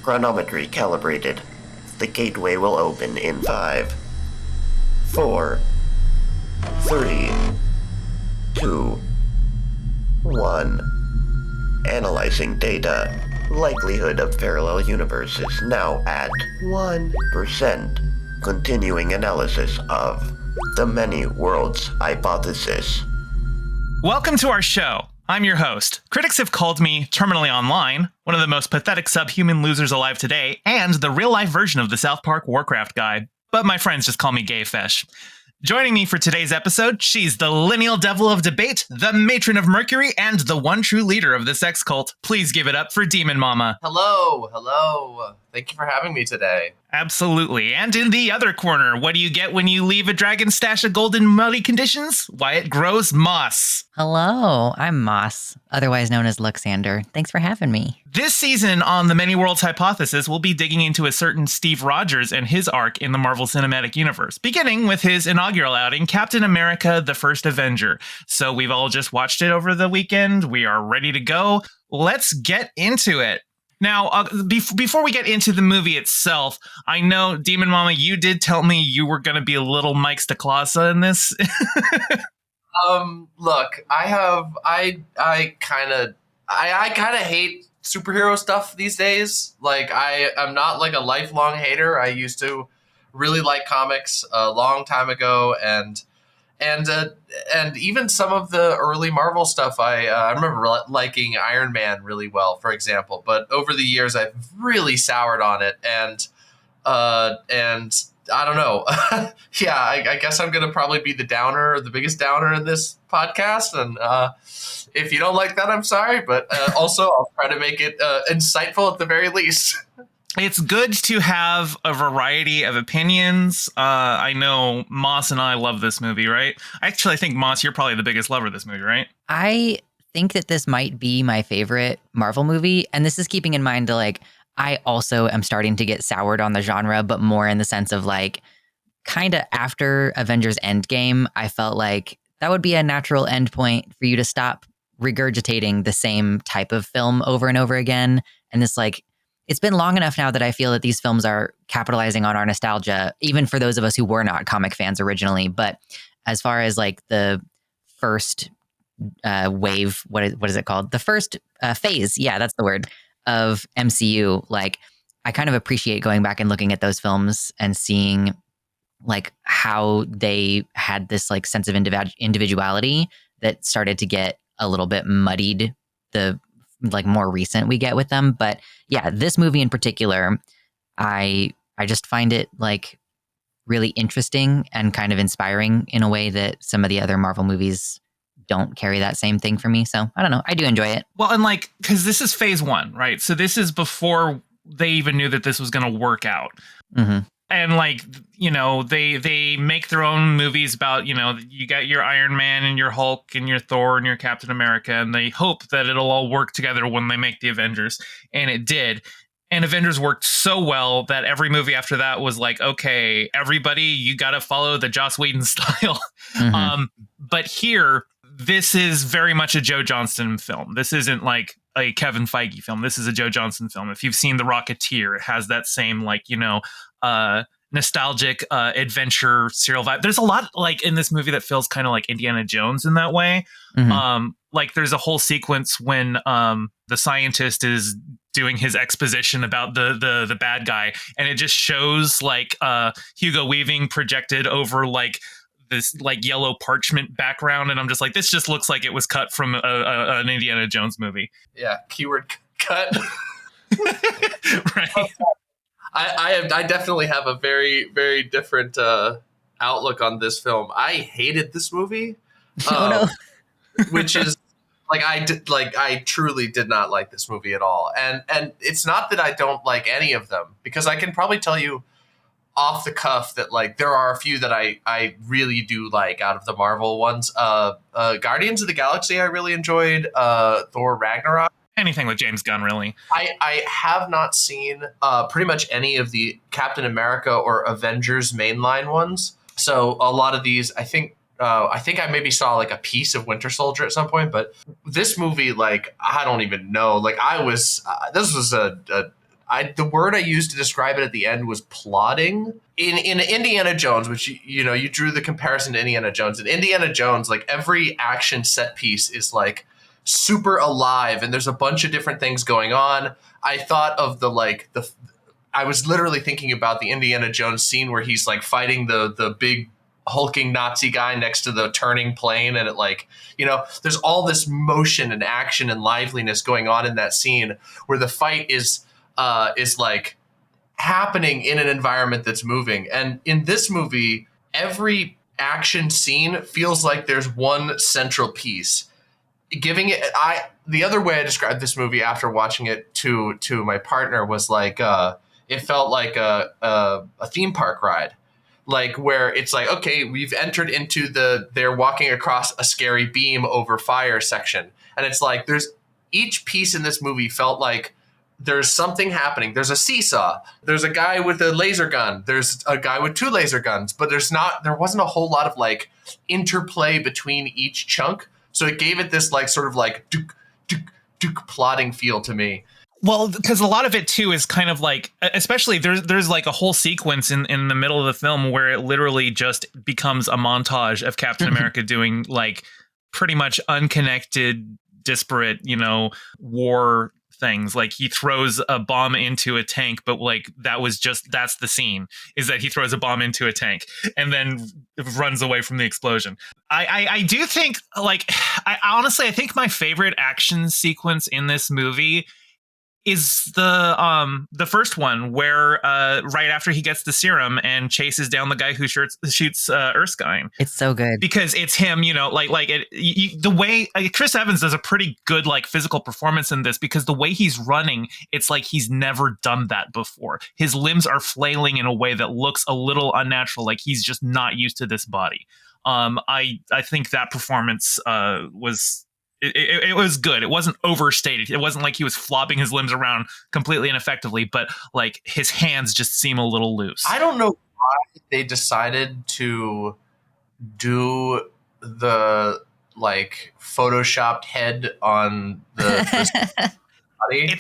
Chronometry calibrated. The gateway will open in 5, 4, 3, 2, 1. Analyzing data. Likelihood of parallel universes now at 1%. Continuing analysis of the many worlds hypothesis. Welcome to our show. I'm your host. Critics have called me terminally online, one of the most pathetic subhuman losers alive today, and the real-life version of the South Park Warcraft guy. But my friends just call me Gay Fish. Joining me for today's episode, she's the lineal devil of debate, the matron of Mercury, and the one true leader of the sex cult. Please give it up for Demon Mama. Hello. Thank you for having me today. Absolutely. And in the other corner, what do you get when you leave a dragon stash of golden muddy conditions? Why, it grows moss. Hello, I'm Moss, otherwise known as Luxander. Thanks for having me. This season on the Many Worlds Hypothesis, we'll be digging into a certain Steve Rogers and his arc in the Marvel Cinematic Universe, beginning with his inaugural outing, Captain America, the First Avenger. So we've all just watched it over the weekend. We are ready to go. Let's get into it. Now, before we get into the movie itself, I know, Demon Mama, you did tell me you were going to be a little Mike Stacklasa in this. Look, I kind of hate superhero stuff these days. Like, I'm not like a lifelong hater. I used to really like comics a long time ago, and even some of the early Marvel stuff, I remember liking Iron Man really well, for example. But over the years, I've really soured on it, and I don't know. Yeah, I guess I'm gonna probably be the biggest downer in this podcast. And if you don't like that, I'm sorry. But also, I'll try to make it insightful at the very least. It's good to have a variety of opinions. I know Moss and I love this movie, right? Actually, I think, Moss, you're probably the biggest lover of this movie, right? I think that this might be my favorite Marvel movie, and this is keeping in mind that, I also am starting to get soured on the genre, but more in the sense of, kind of after Avengers Endgame, I felt like that would be a natural endpoint for you to stop regurgitating the same type of film over and over again. And this, it's been long enough now that I feel that these films are capitalizing on our nostalgia, even for those of us who were not comic fans originally. But as far as the first wave, what is it called? The first phase, yeah, that's the word, of MCU, I kind of appreciate going back and looking at those films and seeing how they had this sense of individuality that started to get a little bit muddied the more recent we get with them. But yeah, this movie in particular, I just find it really interesting and kind of inspiring in a way that some of the other Marvel movies don't carry that same thing for me. So I don't know. I do enjoy it. Well, and because this is phase 1, right? So this is before they even knew that this was going to work out. Mm-hmm. And they make their own movies about, you got your Iron Man and your Hulk and your Thor and your Captain America, and they hope that it'll all work together when they make the Avengers. And it did. And Avengers worked so well that every movie after that was okay, everybody, you got to follow the Joss Whedon style. Mm-hmm. But here, this is very much a Joe Johnston film. This isn't a Kevin Feige film. This is a Joe Johnston film. If you've seen The Rocketeer, it has that same nostalgic adventure serial vibe. There's a lot in this movie that feels kind of like Indiana Jones in that way. Mm-hmm. There's a whole sequence when the scientist is doing his exposition about the bad guy, and it just shows Hugo Weaving projected over this yellow parchment background, and I'm just this just looks like it was cut from an Indiana Jones movie. Yeah, keyword cut. Right. I definitely have a very, very different outlook on this film. I hated this movie, which is I truly did not like this movie at all. And it's not that I don't like any of them, because I can probably tell you off the cuff that there are a few that I really do like out of the Marvel ones. Guardians of the Galaxy I really enjoyed. Thor Ragnarok. Anything with James Gunn, really. I have not seen pretty much any of the Captain America or Avengers mainline ones. So a lot of these, I think I maybe saw a piece of Winter Soldier at some point, but this movie, I don't even know. This was a the word I used to describe it at the end was plodding. In Indiana Jones, which you drew the comparison to Indiana Jones. In Indiana Jones, like every action set piece is like super alive, and there's a bunch of different things going on. I thought of I was literally thinking about the Indiana Jones scene where he's like fighting the big hulking Nazi guy next to the turning plane, and it like, there's all this motion and action and liveliness going on in that scene where the fight is like happening in an environment that's moving. And in this movie, every action scene feels like there's one central piece. The other way I described this movie after watching it to my partner was like, it felt like a theme park ride. Like where it's like, okay, we've entered into they're walking across a scary beam over fire section. And it's like, each piece in this movie felt like there's something happening. There's a seesaw. There's a guy with a laser gun. There's a guy with 2 laser guns, but there wasn't a whole lot of like interplay between each chunk. So it gave it this like sort of like duke plotting feel to me. Well, because a lot of it too is kind of like, especially there's like a whole sequence in the middle of the film where it literally just becomes a montage of Captain America doing like pretty much unconnected, disparate, war things. Like he throws a bomb into a tank, but like that's the scene, is that he throws a bomb into a tank and then runs away from the explosion. I do think I think my favorite action sequence in this movie is the first one where right after he gets the serum and chases down the guy who shoots Erskine. It's so good because it's him, the way Chris Evans does a pretty good like physical performance in this, because the way he's running, it's like he's never done that before. His limbs are flailing in a way that looks a little unnatural, like he's just not used to this body. I think that performance was. It was good. It wasn't overstated. It wasn't like he was flopping his limbs around completely ineffectively, but like his hands just seem a little loose. I don't know why they decided to do the like photoshopped head on the body.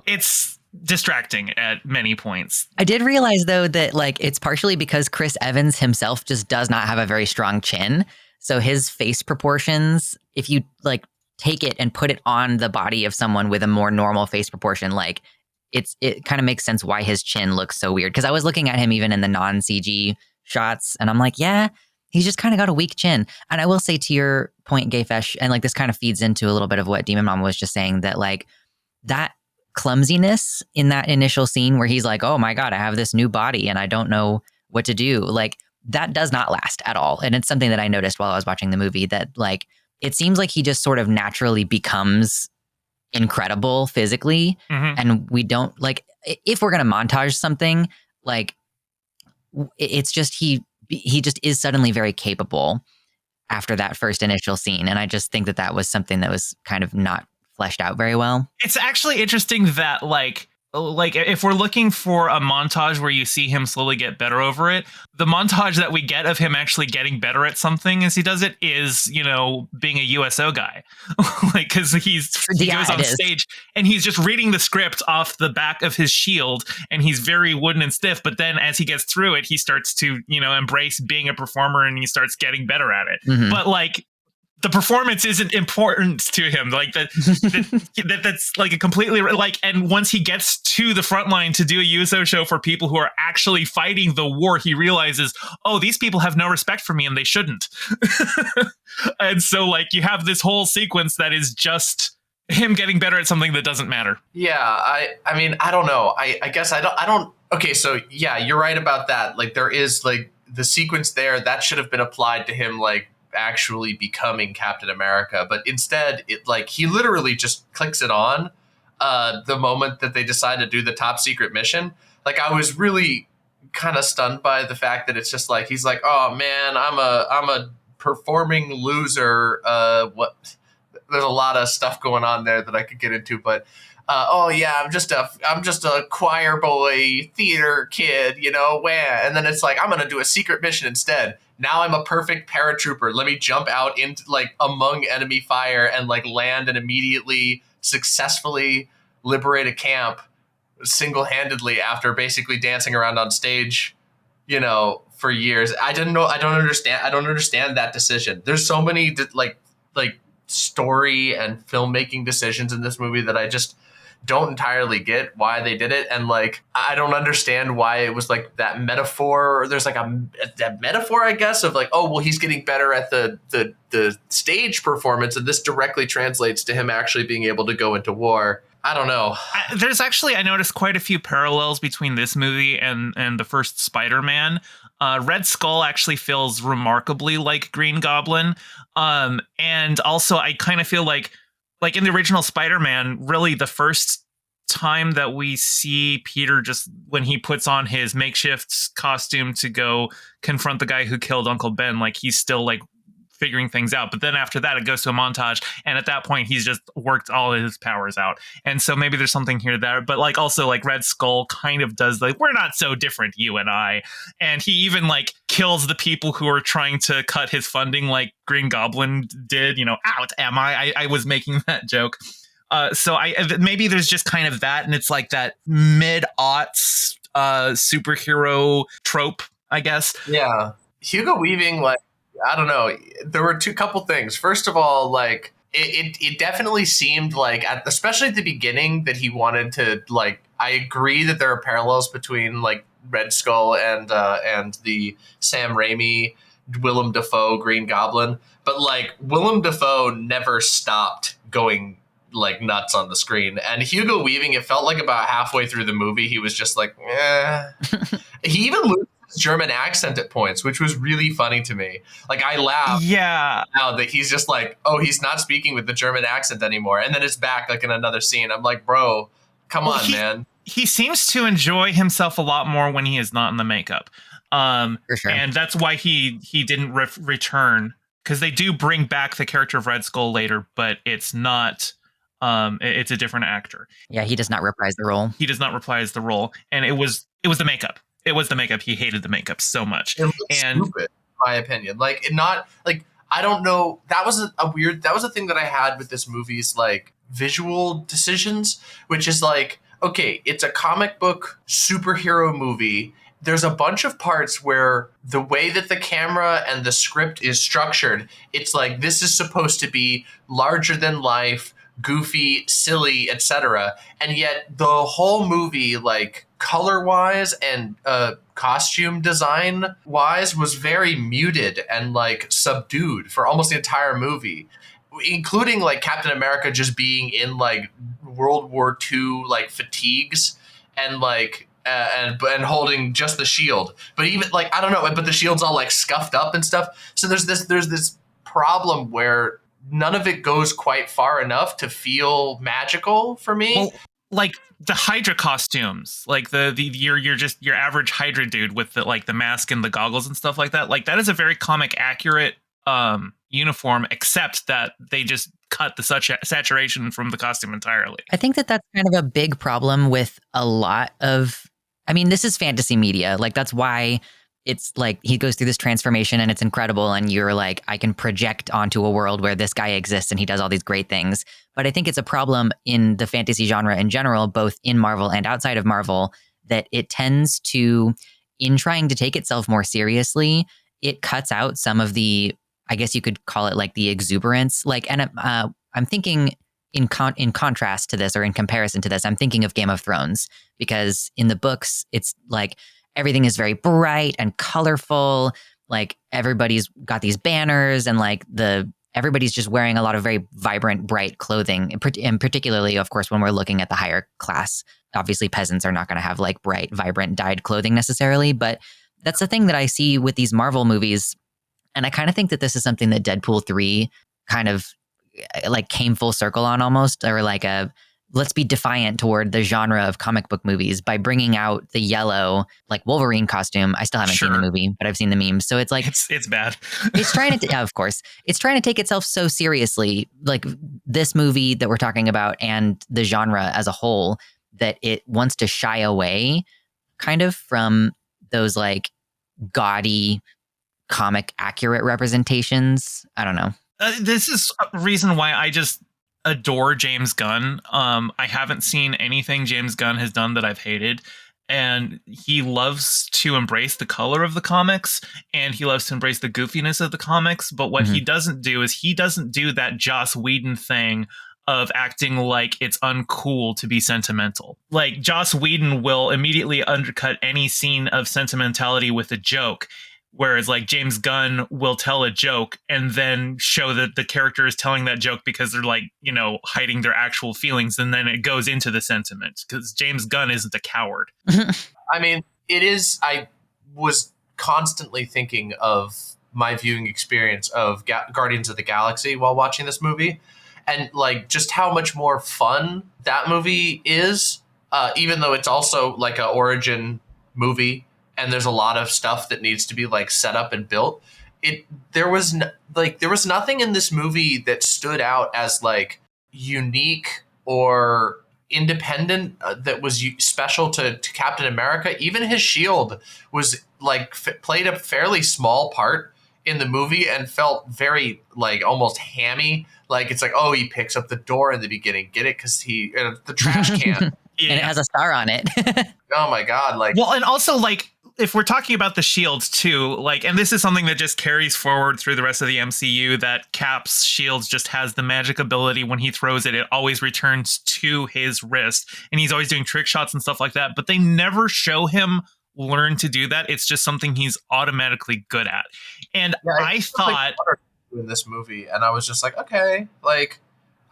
It's distracting at many points. I did realize though that like it's partially because Chris Evans himself just does not have a very strong chin. So his face proportions, if you like take it and put it on the body of someone with a more normal face proportion, like it kind of makes sense why his chin looks so weird. Because I was looking at him even in the non-CG shots, and I'm like, yeah, he's just kind of got a weak chin. And I will say, to your point, Gayfesh, and like this kind of feeds into a little bit of what Demon Mom was just saying, that like that clumsiness in that initial scene where he's like, oh my God, I have this new body and I don't know what to do. Like that does not last at all. And it's something that I noticed while I was watching the movie, that like it seems like he just sort of naturally becomes incredible physically. Mm-hmm. And we don't like, if we're going to montage something, like it's just, he just is suddenly very capable after that first initial scene. And I just think that was something that was kind of not fleshed out very well. It's actually interesting that like if we're looking for a montage where you see him slowly get better over it, the montage that we get of him actually getting better at something as he does it is, being a USO guy. Like, because he goes on stage and he's just reading the script off the back of his shield and he's very wooden and stiff. But then as he gets through it, he starts to, embrace being a performer and he starts getting better at it. Mm-hmm. But like, the performance isn't important to him. Like that's like a completely like, and once he gets to the front line to do a USO show for people who are actually fighting the war, he realizes, oh, these people have no respect for me and they shouldn't. And so like you have this whole sequence that is just him getting better at something that doesn't matter. Yeah. I mean, I don't know. I guess I don't. Okay. So yeah, you're right about that. Like there is like the sequence there that should have been applied to him, like actually becoming Captain America, but instead it like he literally just clicks it on the moment that they decide to do the top secret mission. Like I was really kind of stunned by the fact that it's just like he's like, oh man, I'm a performing loser. What? There's a lot of stuff going on there that I could get into, but oh yeah, I'm just a choir boy, theater kid, and then it's like I'm gonna do a secret mission instead. Now I'm a perfect paratrooper. Let me jump out into like among enemy fire and like land and immediately successfully liberate a camp single-handedly after basically dancing around on stage, for years. I don't understand that decision. There's so many like story and filmmaking decisions in this movie that I just don't entirely get why they did it. And like, I don't understand why it was like that metaphor. There's like that metaphor, I guess, of like, oh, well, he's getting better at the stage performance. And this directly translates to him actually being able to go into war. I don't know. There's actually, I noticed quite a few parallels between this movie and the first Spider-Man. Red Skull actually feels remarkably like Green Goblin. And also I kind of feel like in the original Spider-Man, really the first time that we see Peter, just when he puts on his makeshift costume to go confront the guy who killed Uncle Ben, like he's still like figuring things out. But then after that, it goes to a montage. And at that point, he's just worked all of his powers out. And so maybe there's something here there. But like also like Red Skull kind of does like, we're not so different, you and I. And he even like kills the people who are trying to cut his funding like Green Goblin did, out am I was making that joke. So maybe there's just kind of that. And it's like that mid-aughts superhero trope, I guess. Yeah. Hugo Weaving, like, I don't know. There were couple things. First of all, like it definitely seemed like, especially at the beginning, that he wanted to like. I agree that there are parallels between like Red Skull and the Sam Raimi, Willem Dafoe Green Goblin, but like Willem Dafoe never stopped going like nuts on the screen, and Hugo Weaving, it felt like about halfway through the movie, he was just like, eh. He even loses German accent at points, which was really funny to me. Like I laughed now that he's just like, oh, he's not speaking with the German accent anymore, and then it's back like in another scene. I'm like, bro, come on, man. He seems to enjoy himself a lot more when he is not in the makeup, For sure. and that's why he didn't return, because they do bring back the character of Red Skull later, but it's not. It's a different actor. Yeah, he does not reprise the role. He does not reprise the role, and it was the makeup. It was the makeup. He hated the makeup so much. It was stupid, in my opinion. Like, not like, I don't know. That was that was a thing that I had with this movie's like visual decisions, which is like, okay, it's a comic book superhero movie. There's a bunch of parts where the way that the camera and the script is structured, it's like, this is supposed to be larger than life, goofy, silly, etc. And yet the whole movie, like color wise and costume design wise, was very muted and like subdued for almost the entire movie, including like Captain America just being in like World War II like fatigues and like and holding just the shield. But even like, I don't know, but the shield's all like scuffed up and stuff. So there's this problem where none of it goes quite far enough to feel magical for me. Well, like the Hydra costumes, like you're just your average Hydra dude with the like the mask and the goggles and stuff like that. Like that is a very comic accurate uniform, except that they just cut the saturation from the costume entirely. I think that that's kind of a big problem with a lot of, I mean, this is fantasy media. Like that's why it's like he goes through this transformation and it's incredible. And you're like, I can project onto a world where this guy exists and he does all these great things. But I think it's a problem in the fantasy genre in general, both in Marvel and outside of Marvel, that it tends to, in trying to take itself more seriously, it cuts out some of the, I guess you could call it like the exuberance. Like, and I'm thinking in contrast to this, or in comparison to this, I'm thinking of Game of Thrones, because in the books, it's like, everything is very bright and colorful. Like everybody's got these banners and like everybody's just wearing a lot of very vibrant, bright clothing. And particularly, of course, when we're looking at the higher class, obviously peasants are not going to have like bright, vibrant, dyed clothing necessarily. But that's the thing that I see with these Marvel movies. And I kind of think that this is something that Deadpool 3 kind of like came full circle on almost, or like let's be defiant toward the genre of comic book movies by bringing out the yellow, like Wolverine costume. I still haven't seen the movie, but I've seen the memes. So it's like, it's bad. It's trying to, yeah, of course, it's trying to take itself so seriously, like this movie that we're talking about and the genre as a whole, that it wants to shy away kind of from those like gaudy, comic accurate representations. I don't know. This is a reason why I just adore James Gunn. I haven't seen anything James Gunn has done that I've hated. And he loves to embrace the color of the comics, and he loves to embrace the goofiness of the comics. But what he doesn't do is he doesn't do that Joss Whedon thing of acting like it's uncool to be sentimental. Like, Joss Whedon will immediately undercut any scene of sentimentality with a joke, whereas like James Gunn will tell a joke and then show that the character is telling that joke because they're like, you know, hiding their actual feelings, and then it goes into the sentiment because James Gunn isn't a coward. I mean, it is. I was constantly thinking of my viewing experience of Guardians of the Galaxy while watching this movie, and like just how much more fun that movie is, even though it's also like an origin movie and there's a lot of stuff that needs to be like set up and built. There was nothing in this movie that stood out as like unique or independent that was special to Captain America. Even his shield was like played a fairly small part in the movie and felt very like almost hammy. Like it's like, oh, he picks up the door in the beginning, get it? Because the trash can. Yeah. And it has a star on it. Oh my God. Like, well, and also like, if we're talking about the shields too, like, and this is something that just carries forward through the rest of the MCU, that Cap's shields just has the magic ability when he throws it, it always returns to his wrist, and he's always doing trick shots and stuff like that, but they never show him learn to do that. It's just something he's automatically good at. And yeah, I thought in this movie, and I was just like, okay, like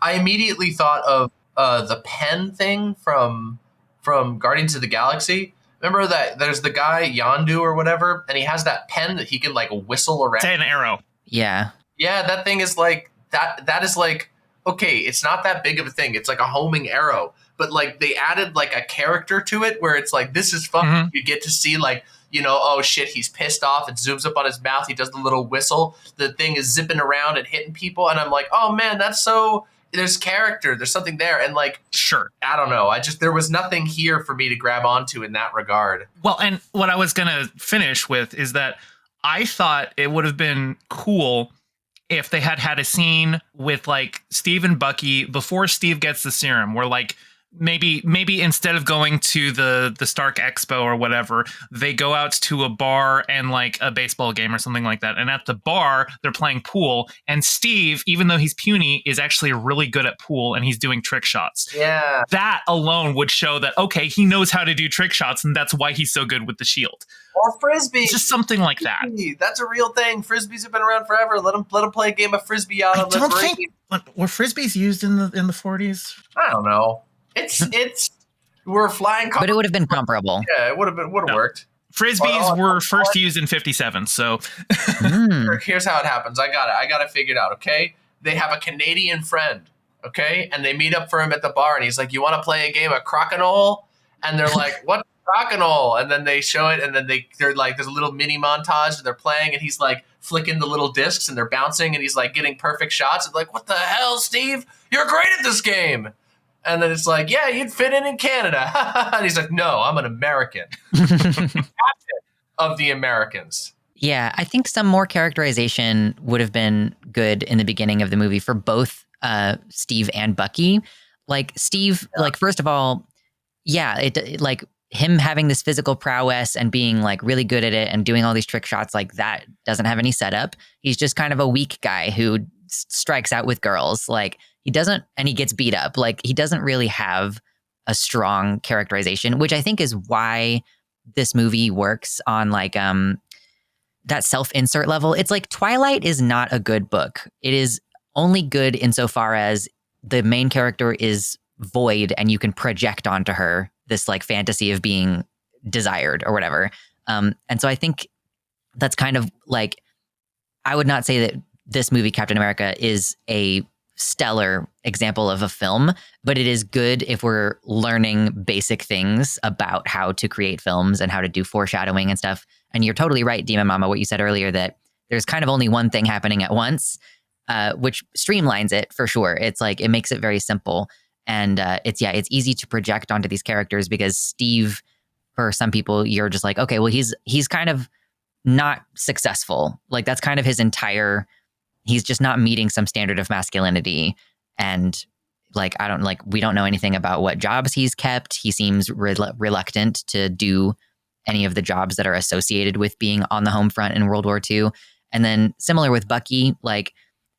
I immediately thought of the pen thing from Guardians of the Galaxy. Remember that there's the guy Yondu or whatever, and he has that pen that he can like whistle around. It's an arrow. Yeah. Yeah, that thing is like that is like, okay, it's not that big of a thing. It's like a homing arrow. But like they added like a character to it where it's like, this is fun. Mm-hmm. You get to see like, you know, oh shit, he's pissed off. It zooms up on his mouth. He does the little whistle. The thing is zipping around and hitting people. And I'm like, oh man, that's so, there's character. There's something there. And like, sure, I don't know. There was nothing here for me to grab onto in that regard. Well, and what I was going to finish with is that I thought it would have been cool if they had a scene with like Steve and Bucky before Steve gets the serum, where like maybe instead of going to the Stark Expo or whatever, they go out to a bar and like a baseball game or something like that. And at the bar, they're playing pool. And Steve, even though he's puny, is actually really good at pool, and he's doing trick shots. Yeah. That alone would show that, okay, he knows how to do trick shots, and that's why he's so good with the shield. Or frisbee. Just something like that. That's a real thing. Frisbees have been around forever. Let them play a game of frisbee out on the break. I don't think were frisbees used in the 40s? I don't know. It's we're flying, but it would have been comparable. Yeah, it would have worked. Frisbees were first used in 57. So here's how it happens. I got it figured out. Okay, they have a Canadian friend. Okay, and they meet up for him at the bar, and he's like, "You want to play a game of crokinole?" And they're like, "What crokinole?" And then they show it, and then they're like, there's a little mini montage, and they're playing, and he's like flicking the little discs, and they're bouncing, and he's like getting perfect shots. And like, what the hell, Steve? You're great at this game. And then it's like, yeah, you'd fit in Canada. And he's like, no, I'm an American. Captain of the Americans. Yeah, I think some more characterization would have been good in the beginning of the movie for both Steve and Bucky. Like Steve, like first of all, yeah, it like him having this physical prowess and being like really good at it and doing all these trick shots, like that doesn't have any setup. He's just kind of a weak guy who strikes out with girls. Like he doesn't, and he gets beat up. Like he doesn't really have a strong characterization, which I think is why this movie works on like that self-insert level. It's like Twilight is not a good book. It is only good insofar as the main character is void and you can project onto her this like fantasy of being desired or whatever. And so I think that's kind of like, I would not say that this movie, Captain America, is a stellar example of a film, but it is good if we're learning basic things about how to create films and how to do foreshadowing and stuff. And you're totally right, Demon Mama, what you said earlier, that there's kind of only one thing happening at once, which streamlines it for sure. It's like, it makes it very simple. And it's easy to project onto these characters because Steve, for some people, you're just like, okay, well, he's kind of not successful. Like that's kind of his entire, he's just not meeting some standard of masculinity. And Like, we don't know anything about what jobs he's kept. He seems reluctant to do any of the jobs that are associated with being on the home front in World War II. And then similar with Bucky, like,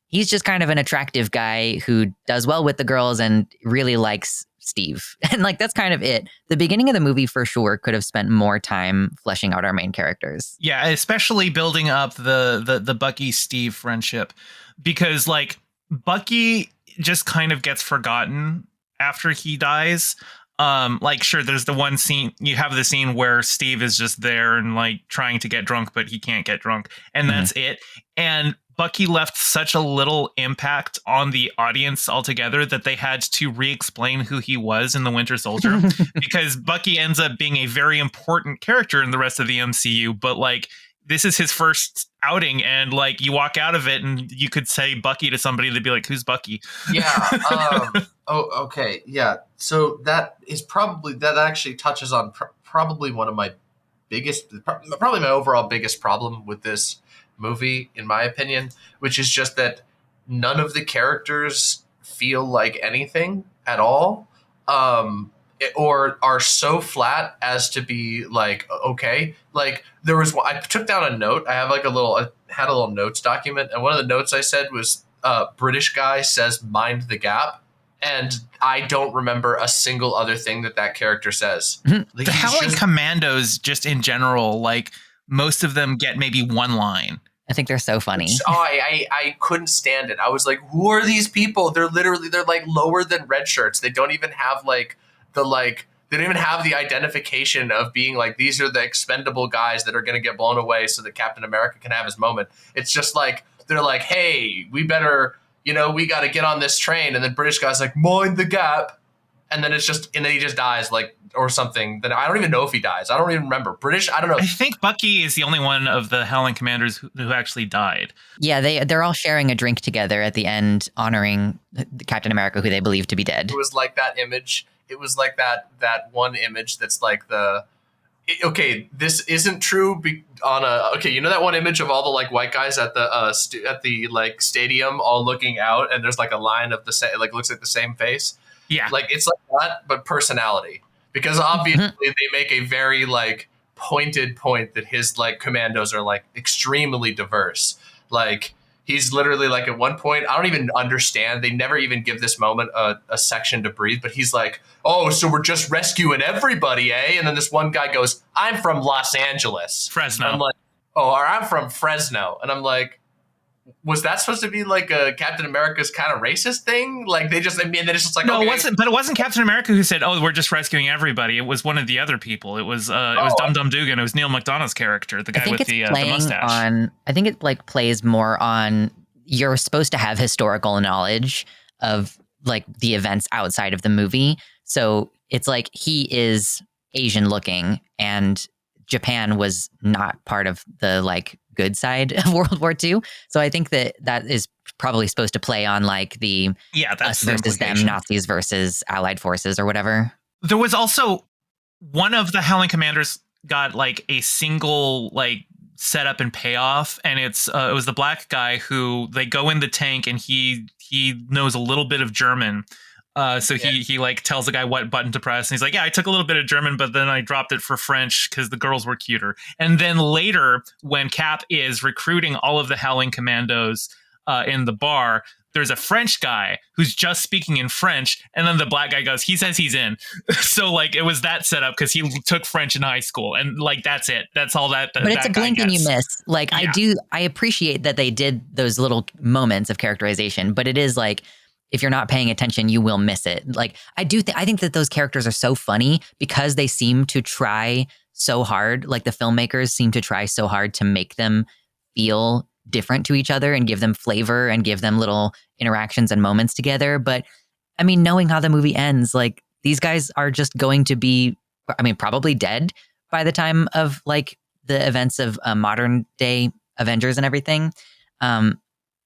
he's just kind of an attractive guy who does well with the girls and really likes Steve. And like, that's kind of it. The beginning of the movie for sure could have spent more time fleshing out our main characters. Yeah, especially building up the Bucky Steve friendship, because like Bucky just kind of gets forgotten after he dies. Like, sure, there's the one scene, you have the scene where Steve is just there and like trying to get drunk, but he can't get drunk, and that's it. And Bucky left such a little impact on the audience altogether that they had to re-explain who he was in The Winter Soldier, because Bucky ends up being a very important character in the rest of the MCU, but like, this is his first outing, and like, you walk out of it and you could say Bucky to somebody, they'd be like, who's Bucky? Yeah. Okay. Yeah. So that actually touches on probably one of my probably my overall biggest problem with this movie, in my opinion, which is just that none of the characters feel like anything at all. Or are so flat as to be like, okay. Like, there was, I took down a note. I had a little notes document, and one of the notes I said was, British guy says, mind the gap. And I don't remember a single other thing that character says. Like, the Howling Commandos, just in general, like, most of them get maybe one line. I think they're so funny. I couldn't stand it. I was like, who are these people? They're like lower than red shirts. They don't even have like they don't even have the identification of being like, these are the expendable guys that are going to get blown away so that Captain America can have his moment. It's just like, they're like, hey, we better, we got to get on this train. And then British guy's like, mind the gap. And then and then he just dies, like, or something. Then I don't even know if he dies. I don't even remember. British, I don't know. I think Bucky is the only one of the Howling Commanders who actually died. Yeah, they're all sharing a drink together at the end, honoring Captain America, who they believe to be dead. It was like that image. It was like that one image that's like okay, this isn't true you know that one image of all the like white guys at the like stadium all looking out, and there's like a line of the same, like, looks like the same face. Yeah, like, it's like that, but personality, because obviously they make a very like pointed point that his like commandos are like extremely diverse. Like, he's literally like, at one point, I don't even understand. They never even give this moment a section to breathe, but he's like, oh, so we're just rescuing everybody, eh? And then this one guy goes, I'm from Los Angeles. Fresno. I'm like, oh, or I'm from Fresno. And I'm like, was that supposed to be like a Captain America's kind of racist thing? Like, then it's just like, no, okay. It wasn't. But it wasn't Captain America who said, "Oh, we're just rescuing everybody." It was one of the other people. It was Dum Dum Dugan. It was Neil McDonough's character, the guy with the mustache. I think it like plays more on, you're supposed to have historical knowledge of like the events outside of the movie. So it's like, he is Asian looking, and Japan was not part of the like good side of World War II. So I think that is probably supposed to play on like the us versus them, Nazis versus Allied forces or whatever. There was also one of the Howling Commanders got like a single like setup and payoff, and it was the black guy who, they go in the tank and he knows a little bit of German. He like tells the guy what button to press, and he's like, yeah, I took a little bit of German, but then I dropped it for French because the girls were cuter. And then later, when Cap is recruiting all of the Howling Commandos in the bar, there's a French guy who's just speaking in French, and then the black guy goes, he says he's in. So like, it was that setup because he took French in high school, and like, that's it. That's all that. But it's a blink and you miss. Like, yeah. I appreciate that they did those little moments of characterization, but it is like, if you're not paying attention, you will miss it. Like, I think that those characters are so funny because they seem to try so hard. Like, the filmmakers seem to try so hard to make them feel different to each other and give them flavor and give them little interactions and moments together. But I mean, knowing how the movie ends, like, these guys are just going to be, I mean, probably dead by the time of like the events of modern day Avengers and everything.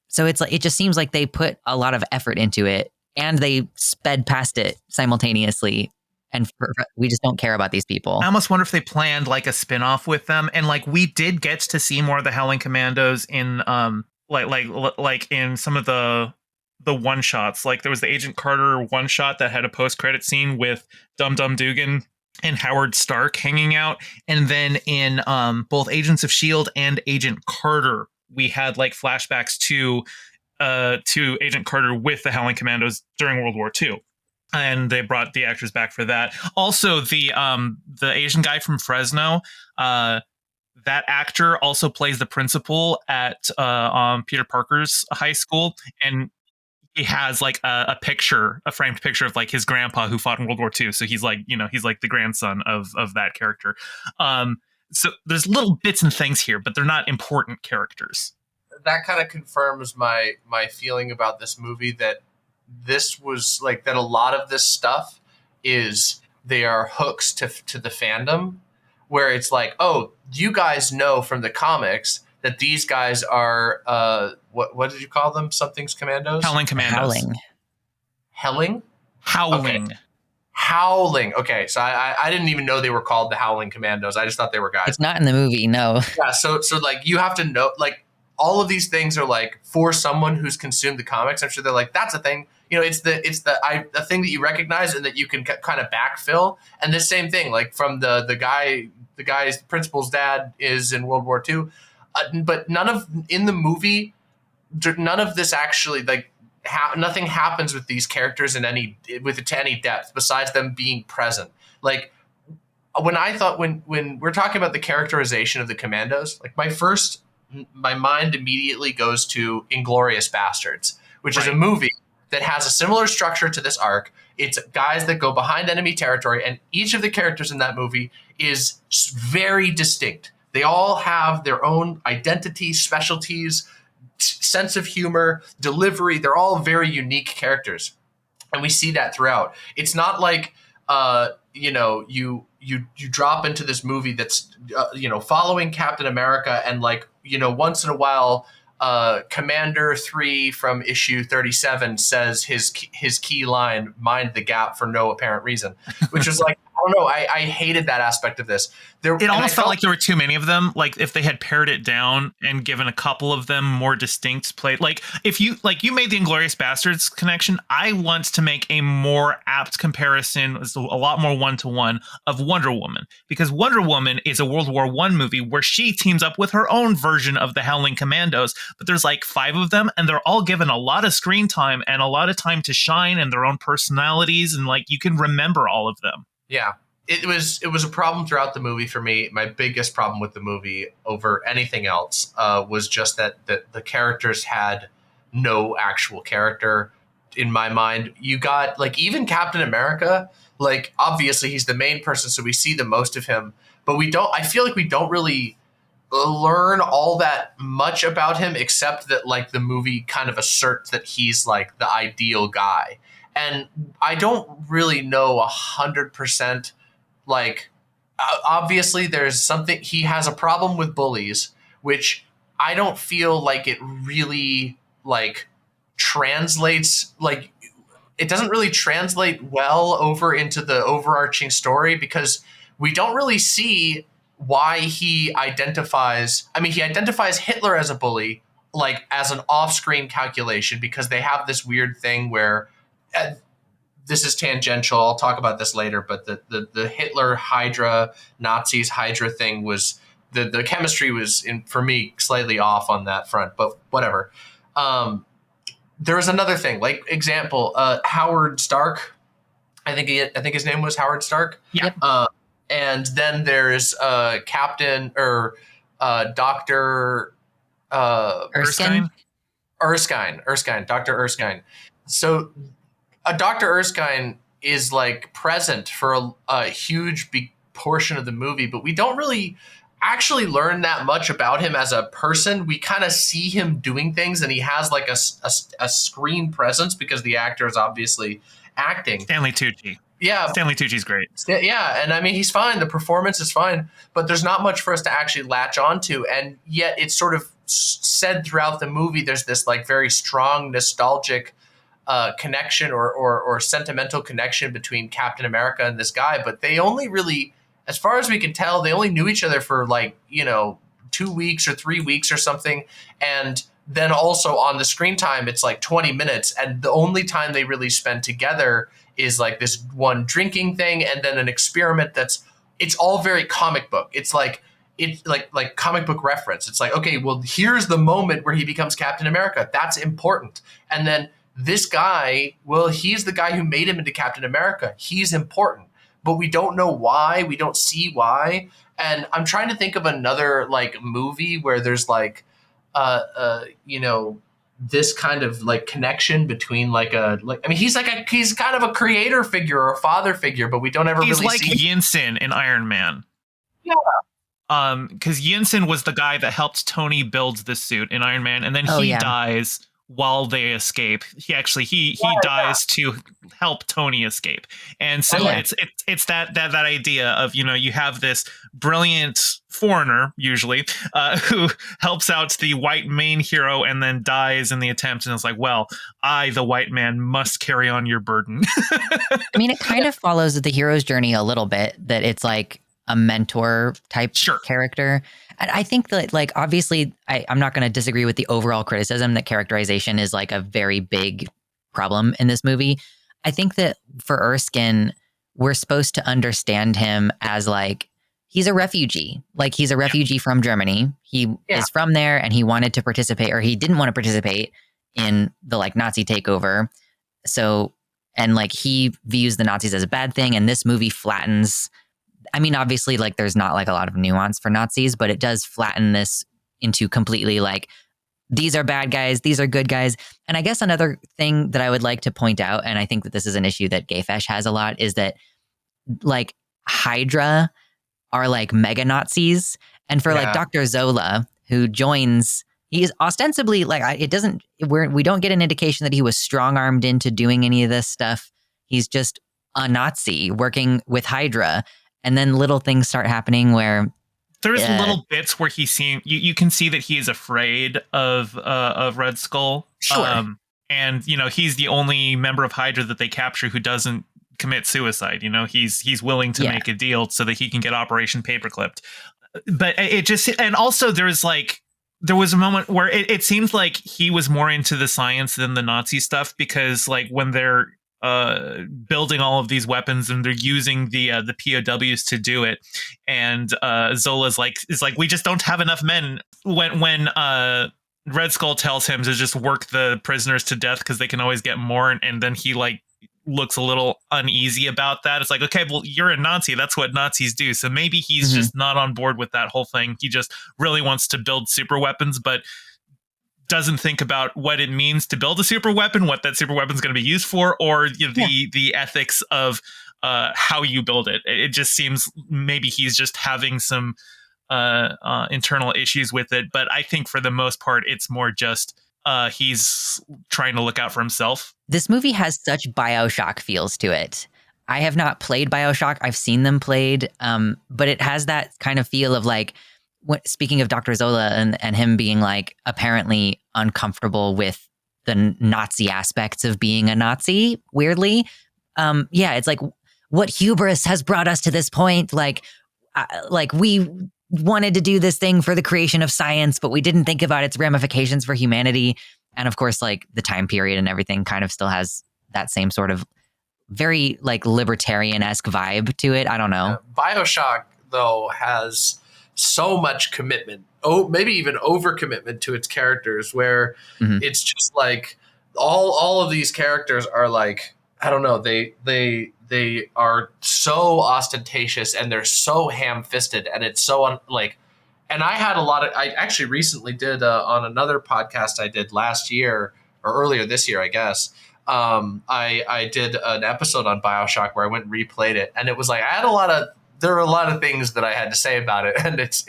So it's like, it just seems like they put a lot of effort into it and they sped past it simultaneously. And we just don't care about these people. I almost wonder if they planned like a spin-off with them. And like, we did get to see more of the Howling Commandos in like in some of the the one shots. Like there was the Agent Carter one shot that had a post credit scene with Dum Dum Dugan and Howard Stark hanging out, and then in both Agents of Shield and Agent Carter, we had like flashbacks to Agent Carter with the Howling Commandos during World War II. And they brought the actors back for that. Also, the Asian guy from Fresno, that actor also plays the principal at Peter Parker's high school, and he has like a picture, a framed picture of like his grandpa who fought in World War II. So he's like, he's like the grandson of that character. So there's little bits and things here, but they're not important characters. That kind of confirms my feeling about this movie, that this was like that a lot of this stuff is they are hooks to the fandom, where it's like, oh, you guys know from the comics that these guys are what did you call them? Something's Commandos? Howling Commandos. Howling? Howling. Okay. Howling. Okay, so I didn't even know they were called the Howling Commandos. I just thought they were guys. It's not in the movie, no. Yeah, so like you have to know, like all of these things are like for someone who's consumed the comics. I'm sure they're like, that's a thing. It's the thing that you recognize and that you can kind of backfill. And the same thing, like from the guy's principal's dad is in World War II, but in the movie, none of this actually like nothing happens with these characters to any depth besides them being present. Like when we're talking about the characterization of the Commandos, like my mind immediately goes to Inglourious Bastards, which is a movie that has a similar structure to this arc. It's guys that go behind enemy territory, and each of the characters in that movie is very distinct. They all have their own identity, specialties, sense of humor, delivery. They're all very unique characters, and we see that throughout. It's not like you drop into this movie that's following Captain America, and like once in a while Commander 3 from issue 37 says his key line, "Mind the gap," for no apparent reason, which is like, I don't know. I hated that aspect of this. It almost felt like there were too many of them. Like if they had pared it down and given a couple of them more distinct play. Like if you made the Inglourious Bastards connection, I want to make a more apt comparison, a lot more one-to-one, of Wonder Woman, because Wonder Woman is a World War I movie where she teams up with her own version of the Howling Commandos, but there's like 5 of them, and they're all given a lot of screen time and a lot of time to shine and their own personalities, and like you can remember all of them. Yeah. It was a problem throughout the movie for me. My biggest problem with the movie over anything else was just that the characters had no actual character in my mind. You got like even Captain America, like obviously he's the main person, so we see the most of him, but I feel like we don't really learn all that much about him, except that like the movie kind of asserts that he's like the ideal guy. And I don't really know 100%. Like, obviously, there's something. He has a problem with bullies, which I don't feel like it really like translates. Like, it doesn't really translate well over into the overarching story, because we don't really see why he identifies. I mean, he identifies Hitler as a bully, like as an off-screen calculation, because they have this weird thing where. This is tangential. I'll talk about this later, but the Hitler Hydra, Nazis Hydra thing was the chemistry was for me slightly off on that front, but whatever. There was another thing, like example, Howard Stark. I think his name was Howard Stark. Yep. And then there's Captain or Dr. Erskine. Dr. Erskine. So Dr. Erskine is like present for a huge portion of the movie, but we don't really actually learn that much about him as a person. We kind of see him doing things, and he has like a screen presence because the actor is obviously acting. Stanley Tucci. Yeah. Stanley Tucci's great. Yeah, and I mean, he's fine. The performance is fine, but there's not much for us to actually latch onto, and yet it's sort of said throughout the movie there's this like very strong nostalgic connection or sentimental connection between Captain America and this guy, but they only really, as far as we can tell, they only knew each other for like 2 weeks or 3 weeks or something, and then also on the screen time, it's like 20 minutes. And the only time they really spend together is like this one drinking thing and then an experiment it's all very comic book. It's like comic book reference. It's like, okay, well, here's the moment where he becomes Captain America. That's important. And then this guy, well, he's the guy who made him into Captain America. He's important, but we don't know why. We don't see why. And I'm trying to think of another like movie where there's like, this kind of like connection between he's kind of a creator figure or a father figure, but we don't ever he's really like see Yinsen in Iron Man. Yeah. Because Yinsen was the guy that helped Tony build the suit in Iron Man, and then he dies while they escape. He dies to help Tony escape. And so it's that idea of, you have this brilliant foreigner usually who helps out the white main hero and then dies in the attempt, and it's like, well, I, the white man, must carry on your burden. I mean, it kind of follows the hero's journey a little bit, that it's like a mentor type character. And I think that, like, obviously, I'm not going to disagree with the overall criticism that characterization is like a very big problem in this movie. I think that for Erskine, we're supposed to understand him as like, he's a refugee. Like, he's a refugee from Germany. He is from there, and he wanted to participate, or he didn't want to participate in the like Nazi takeover. So, and like, he views the Nazis as a bad thing. And this movie flattens, I mean, obviously, like, there's not like a lot of nuance for Nazis, but it does flatten this into completely like, these are bad guys, these are good guys. And I guess another thing that I would like to point out, and I think that this is an issue that Gayfesh has a lot, is that like Hydra are like mega Nazis. And for like Dr. Zola, who joins, he is ostensibly like, we don't get an indication that he was strong armed into doing any of this stuff. He's just a Nazi working with Hydra. And then little things start happening where there's little bits where you can see that he is afraid of Red Skull. Sure. And he's the only member of Hydra that they capture who doesn't commit suicide. He's willing to make a deal so that he can get Operation Paperclipped. But it just, and also there was a moment where it seems like he was more into the science than the Nazi stuff, because like when they're building all of these weapons and they're using the POWs to do it, and Zola's is like, we just don't have enough men. When Red Skull tells him to just work the prisoners to death because they can always get more, and then he like looks a little uneasy about that. It's like, okay, well, you're a Nazi, that's what Nazis do, so maybe he's just not on board with that whole thing. He just really wants to build super weapons, but doesn't think about what it means to build a super weapon, what that super weapon is going to be used for, or the ethics of how you build it. It just seems maybe he's just having some internal issues with it. But I think for the most part, it's more just he's trying to look out for himself. This movie has such BioShock feels to it. I have not played BioShock. I've seen them played, but it has that kind of feel of like, speaking of Dr. Zola and him being like apparently uncomfortable with the Nazi aspects of being a Nazi, weirdly. It's like, what hubris has brought us to this point? Like we wanted to do this thing for the creation of science, but we didn't think about its ramifications for humanity. And of course, like the time period and everything kind of still has that same sort of very like libertarian-esque vibe to it. I don't know. BioShock, though, has so much commitment, maybe even overcommitment to its characters, where it's just like all of these characters are like, I don't know, they are so ostentatious and they're so ham-fisted, and it's so and I actually recently did on another podcast I did last year or earlier this year, I guess. I did an episode on BioShock where I went and replayed it, and it was like there are a lot of things that I had to say about it, and it's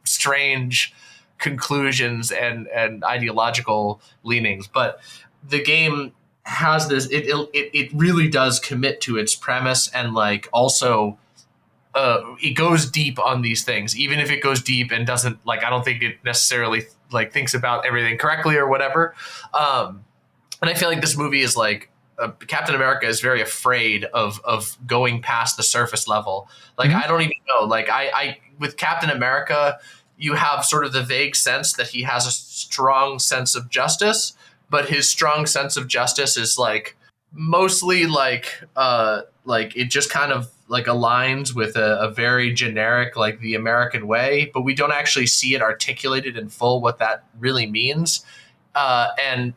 strange conclusions and ideological leanings. But the game has this, it really does commit to its premise, and like also it goes deep on these things, even if it goes deep and doesn't I don't think it necessarily like thinks about everything correctly or whatever. And I feel like this movie is like, Captain America is very afraid of going past the surface level. Like, I don't even know. Like, I with Captain America, you have sort of the vague sense that he has a strong sense of justice, but his strong sense of justice is like mostly like it just kind of like aligns with a very generic like the American way, but we don't actually see it articulated in full what that really means. And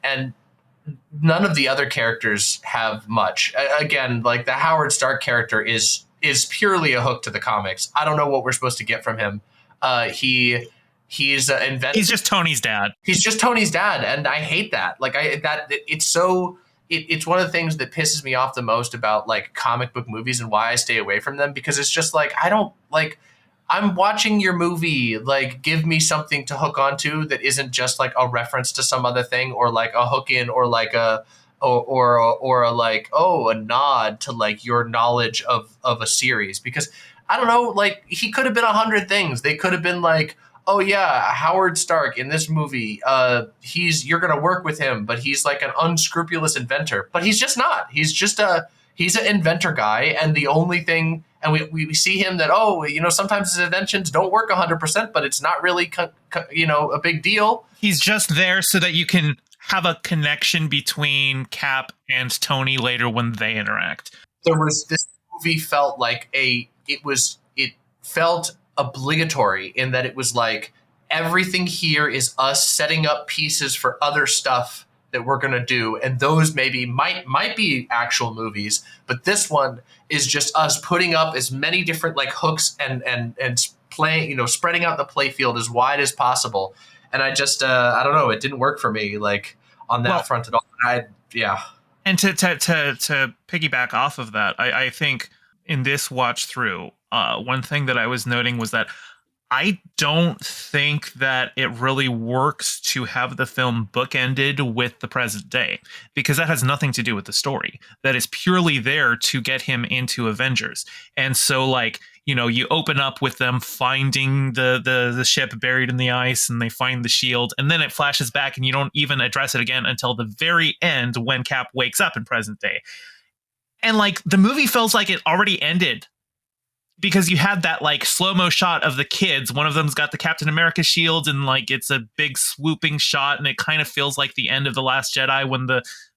none of the other characters have much. Again, like the Howard Stark character is purely a hook to the comics. I don't know what we're supposed to get from him. He's invented. He's just Tony's dad. He's just Tony's dad, and I hate that. Like it's so. It's one of the things that pisses me off the most about like comic book movies and why I stay away from them, because it's just like I don't like. I'm watching your movie. Like, give me something to hook onto that isn't just like a reference to some other thing, or like a hook in, or like or a like a nod to like your knowledge of a series. Because I don't know, like he could have been 100 things. They could have been like, oh yeah, Howard Stark in this movie, you're gonna work with him, but he's like an unscrupulous inventor. But he's just not. He's an inventor guy, and the only thing, and we see him that sometimes his inventions don't work 100%, but it's not really a big deal. He's just there so that you can have a connection between Cap and Tony later when they interact. This movie felt like it felt obligatory in that it was like everything here is us setting up pieces for other stuff that we're going to do, and those maybe might be actual movies, but this one is just us putting up as many different like hooks and playing, spreading out the play field as wide as possible. And I just I don't know, it didn't work for me like on that front at all. And to piggyback off of that, I think in this watch through, one thing that I was noting was that I don't think that it really works to have the film bookended with the present day, because that has nothing to do with the story. That is purely there to get him into Avengers. And so, like, you open up with them finding the ship buried in the ice, and they find the shield, and then it flashes back and you don't even address it again until the very end when Cap wakes up in present day. And like the movie feels like it already ended, because you had that like slow-mo shot of the kids. One of them's got the Captain America shield, and like it's a big swooping shot, and it kind of feels like the end of The Last Jedi when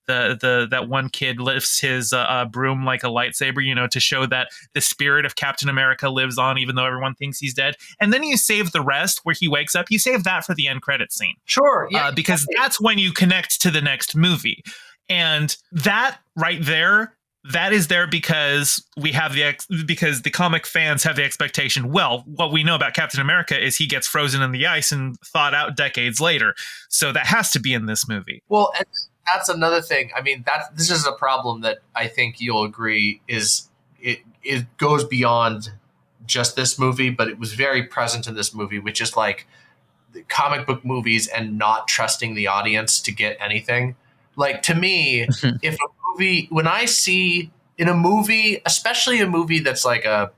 that one kid lifts his broom like a lightsaber, to show that the spirit of Captain America lives on, even though everyone thinks he's dead. And then you save the rest where he wakes up. You save that for the end credit scene. Sure. Yeah. Because that's when you connect to the next movie. And that right there, that is there because because the comic fans have the expectation. Well, what we know about Captain America is he gets frozen in the ice and thawed out decades later. So that has to be in this movie. Well, and that's another thing. I mean, this is a problem that I think you'll agree is it goes beyond just this movie, but it was very present in this movie, which is like the comic book movies and not trusting the audience to get anything. Like, to me, if a movie, when I see in a movie, especially a movie that's like a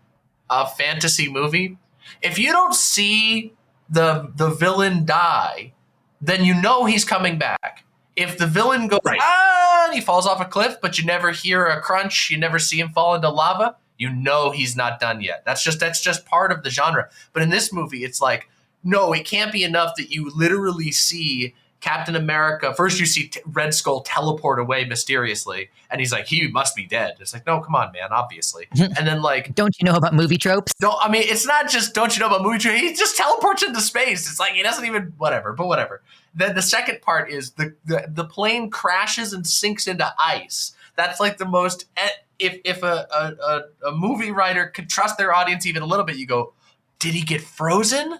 fantasy movie, if you don't see the villain die, then you know he's coming back. If the villain goes, and he falls off a cliff, but you never hear a crunch, you never see him fall into lava, you know he's not done yet. That's just part of the genre. But in this movie, it's like, no, it can't be enough that you literally see Captain America. First, you see Red Skull teleport away mysteriously, and he's like, he must be dead. It's like, no, come on, man, obviously. And then, like, don't you know about movie tropes? No, I mean, it's not just don't you know about movie tropes. He just teleports into space. It's like he doesn't even whatever. Then the second part is the plane crashes and sinks into ice. That's like the most. If a movie writer could trust their audience even a little bit, you go, did he get frozen?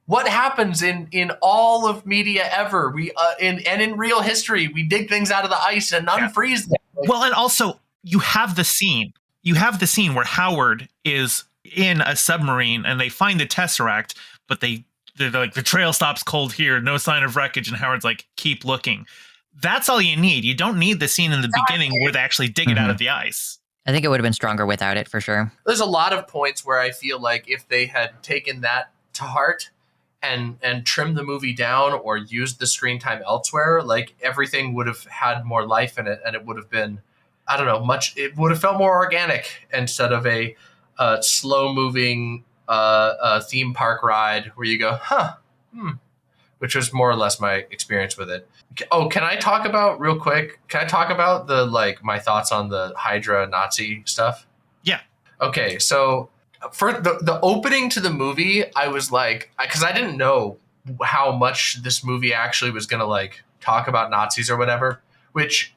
What happens in all of media ever? We in real history, we dig things out of the ice and unfreeze them. Well, and also you have the scene. You have the scene where Howard is in a submarine and they find the Tesseract, but they're like, the trail stops cold here, no sign of wreckage, and Howard's like, keep looking. That's all you need. You don't need the scene in the beginning where they actually dig it out of the ice. I think it would have been stronger without it, for sure. There's a lot of points where I feel like if they had taken that to heart and trimmed the movie down or used the screen time elsewhere, like everything would have had more life in it, and it would have been, it would have felt more organic instead of a slow moving theme park ride where you go, which was more or less my experience with it. Oh, can I talk about real quick? Can I talk about my thoughts on the Hydra Nazi stuff? Yeah. Okay, so for the opening to the movie, I was like, because I didn't know how much this movie actually was going to like talk about Nazis or whatever, which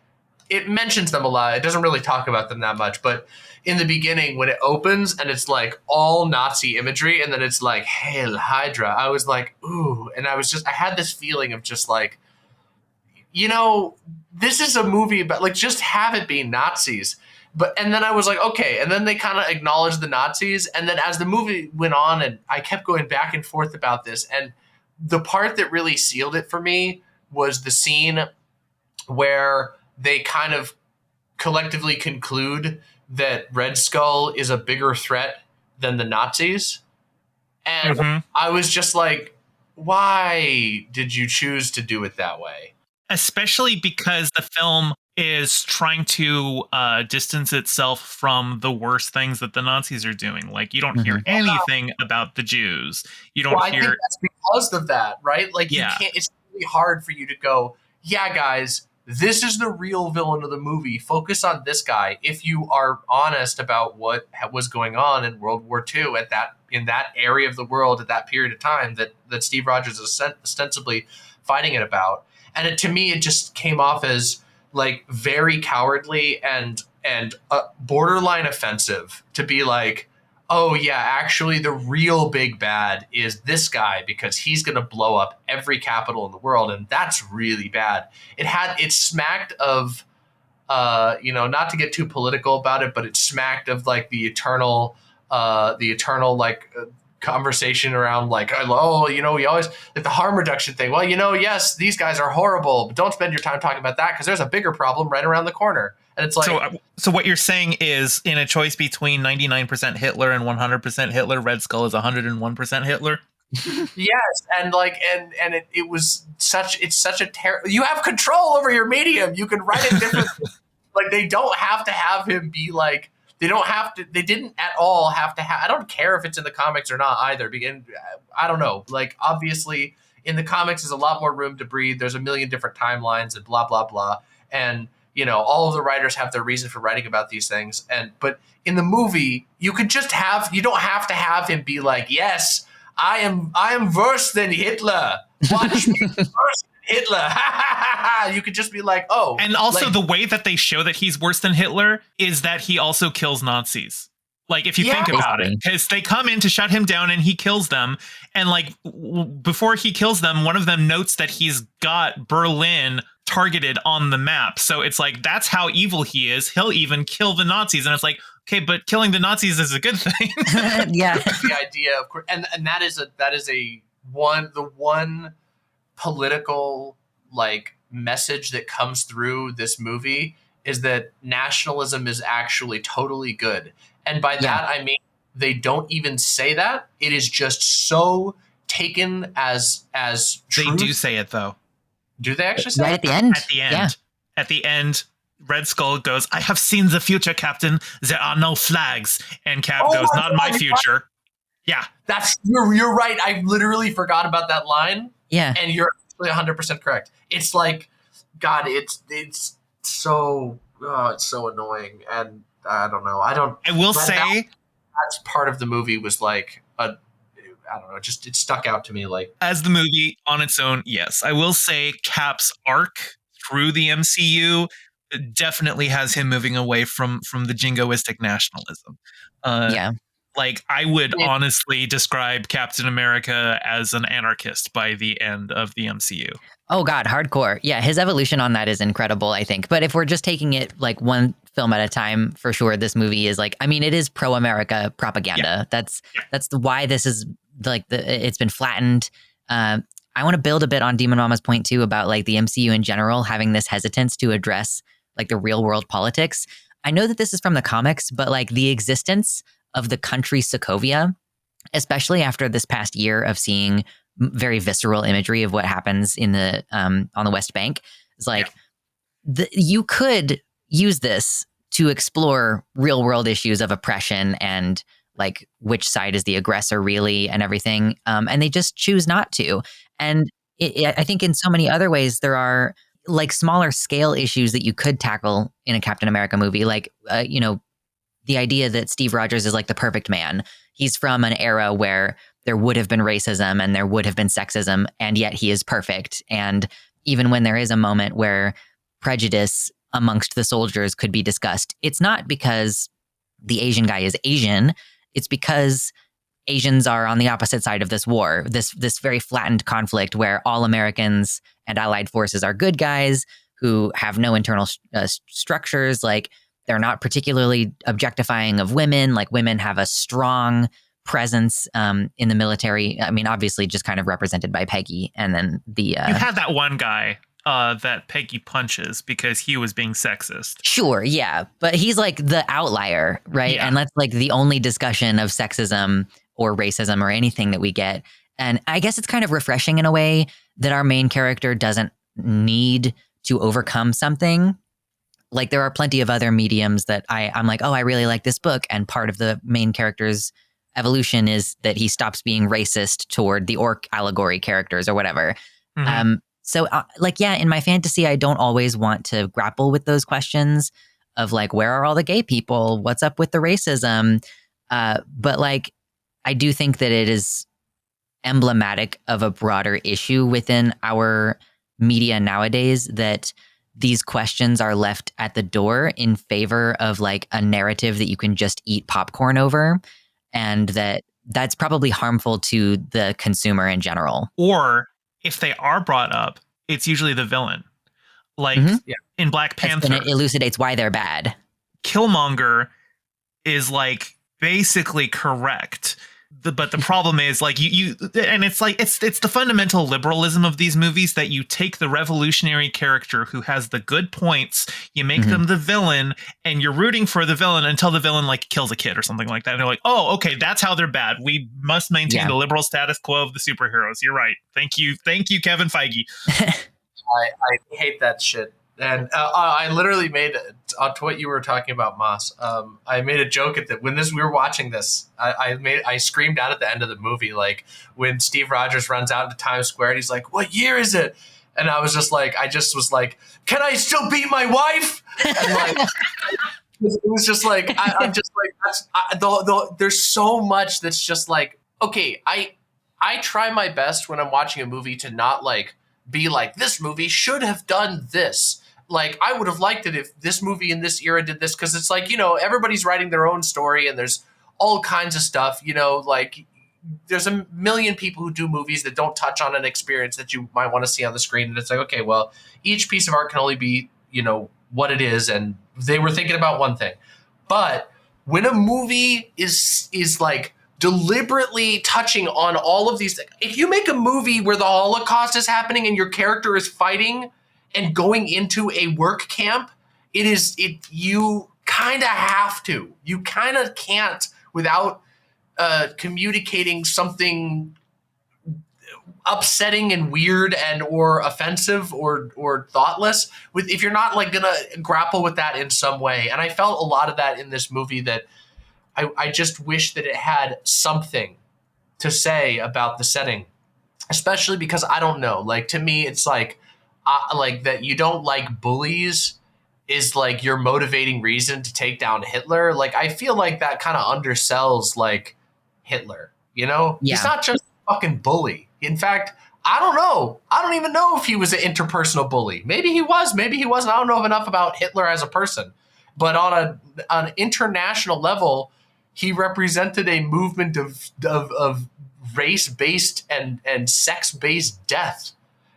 it mentions them a lot. It doesn't really talk about them that much, but in the beginning when it opens and it's like all Nazi imagery and then it's like Hail Hydra, I was like, ooh, and I had this feeling of just like, this is a movie about like just have it be Nazis. And then I was like, okay. And then they kind of acknowledged the Nazis. And then as the movie went on, and I kept going back and forth about this. And the part that really sealed it for me was the scene where they kind of collectively conclude that Red Skull is a bigger threat than the Nazis. And I was just like, why did you choose to do it that way? Especially because the film is trying to distance itself from the worst things that the Nazis are doing. Like, you don't hear anything about the Jews. You don't hear. I think that's because of that, right? Like, you can't. It's really hard for you to go, yeah, guys, this is the real villain of the movie. Focus on this guy. If you are honest about what was going on in World War II in that area of the world at that period of time that Steve Rogers is ostensibly fighting it about. And to me, it just came off as like very cowardly and borderline offensive to be like, oh yeah, actually the real big bad is this guy because he's going to blow up every capital in the world. And that's really bad. It smacked of, not to get too political about it, but it smacked of like the eternal conversation around like, oh, we always like the harm reduction thing. Well, yes, these guys are horrible, but don't spend your time talking about that because there's a bigger problem right around the corner. And it's like, so what you're saying is, in a choice between 99% Hitler and 100% Hitler, Red Skull is 101% Hitler. Yes, and it was such a you have control over your medium. You can write it differently. Like, they don't have to have him be like. They didn't at all have to have, I don't care if it's in the comics or not either. I don't know. Like, obviously in the comics there's a lot more room to breathe. There's a million different timelines and blah, blah, blah. And, all of the writers have their reason for writing about these things. But in the movie, you don't have to have him be like, yes, I am worse than Hitler. Watch me worse than Hitler. You could just be like, oh. And also the way that they show that he's worse than Hitler is that he also kills Nazis. Like, if you think about it, because they come in to shut him down and he kills them. And like, before he kills them, one of them notes that he's got Berlin targeted on the map. So it's like, that's how evil he is. He'll even kill the Nazis. And it's like, okay, but killing the Nazis is a good thing. Yeah. The idea, of course. And that is the one political like message that comes through this movie is that nationalism is actually totally good. And by that, I mean, they don't even say that. It is just so taken as truth. They do say it, though. Do they actually say right it? at the end? At the end. Yeah. At the end, Red Skull goes, I have seen the future, Captain. There are no flags. And Cap goes, not my future. Yeah. You're right. I literally forgot about that line. Yeah. And you're actually 100% correct. It's like, God, it's so annoying. And I don't know. I will say that's part of the movie was like I don't know, just it stuck out to me like as the movie on its own. Yes, I will say Cap's arc through the MCU definitely has him moving away from the jingoistic nationalism. Like, I would honestly describe Captain America as an anarchist by the end of the MCU. Oh, God, hardcore. Yeah, his evolution on that is incredible, I think. But if we're just taking it like one film at a time, for sure, this movie is like, I mean, it is pro-America propaganda. Yeah. That's why this is like, it's been flattened. I want to build a bit on Demon Mama's point, too, about like the MCU in general having this hesitance to address like the real world politics. I know that this is from the comics, but like the existence of the country Sokovia, especially after this past year of seeing very visceral imagery of what happens in the on the West Bank, is like you could use this to explore real world issues of oppression and like which side is the aggressor really and everything. And they just choose not to. And I think in so many other ways, there are like smaller scale issues that you could tackle in a Captain America movie. Like, the idea that Steve Rogers is like the perfect man. He's from an era where there would have been racism and there would have been sexism, and yet he is perfect. And even when there is a moment where prejudice amongst the soldiers could be discussed, it's not because the Asian guy is Asian. It's because Asians are on the opposite side of this war, this very flattened conflict where all Americans and allied forces are good guys who have no internal structures. Like, they're not particularly objectifying of women. Like, women have a strong presence in the military. I mean, obviously just kind of represented by Peggy. And then you had that one guy that Peggy punches because he was being sexist. Sure, yeah. But he's like the outlier, right? Yeah. And that's like the only discussion of sexism or racism or anything that we get. And I guess it's kind of refreshing in a way that our main character doesn't need to overcome something. Like, there are plenty of other mediums that I'm like, oh, I really like this book. And part of the main character's evolution is that he stops being racist toward the orc allegory characters or whatever. Mhm. So in my fantasy, I don't always want to grapple with those questions of like, where are all the gay people? What's up with the racism? But like, I do think that it is emblematic of a broader issue within our media nowadays, that these questions are left at the door in favor of like a narrative that you can just eat popcorn over. And that's probably harmful to the consumer in general. Or if they are brought up, it's usually the villain. Like in Black Panther, and it elucidates why they're bad. Killmonger is like basically correct. But the problem is like you and it's like it's the fundamental liberalism of these movies that you take the revolutionary character who has the good points, you make them the villain, and you're rooting for the villain until the villain like kills a kid or something like that. And they're like, oh, okay, that's how they're bad. We must maintain the liberal status quo of the superheroes. You're right. Thank you, Kevin Feige. I hate that shit. And I literally made to what you were talking about, Moss. I made a joke at that when we were watching this. I screamed out at the end of the movie, like when Steve Rogers runs out into Times Square and he's like, "What year is it?" And I was just like, "Can I still beat my wife?" And like, it was just like, I'm just like, there's so much that's just like, okay, I try my best when I'm watching a movie to not like be like, this movie should have done this. Like, I would have liked it if this movie in this era did this, because it's like, everybody's writing their own story and there's all kinds of stuff, like there's a million people who do movies that don't touch on an experience that you might want to see on the screen. And it's like, okay, well, each piece of art can only be, what it is. And they were thinking about one thing. But when a movie is like deliberately touching on all of these things, if you make a movie where the Holocaust is happening and your character is fighting and going into a work camp, you kind of have to. You kind of can't without communicating something upsetting and weird and or offensive or thoughtless if you're not like gonna grapple with that in some way. And I felt a lot of that in this movie, that I just wish that it had something to say about the setting, especially because I don't know, like, to me, it's like that you don't like bullies is like your motivating reason to take down Hitler. Like, I feel like that kind of undersells like Hitler, Yeah. He's not just a fucking bully. In fact, I don't know. I don't even know if he was an interpersonal bully. Maybe he was, maybe he wasn't. I don't know enough about Hitler as a person, but on an international level, he represented a movement of race-based and sex-based death.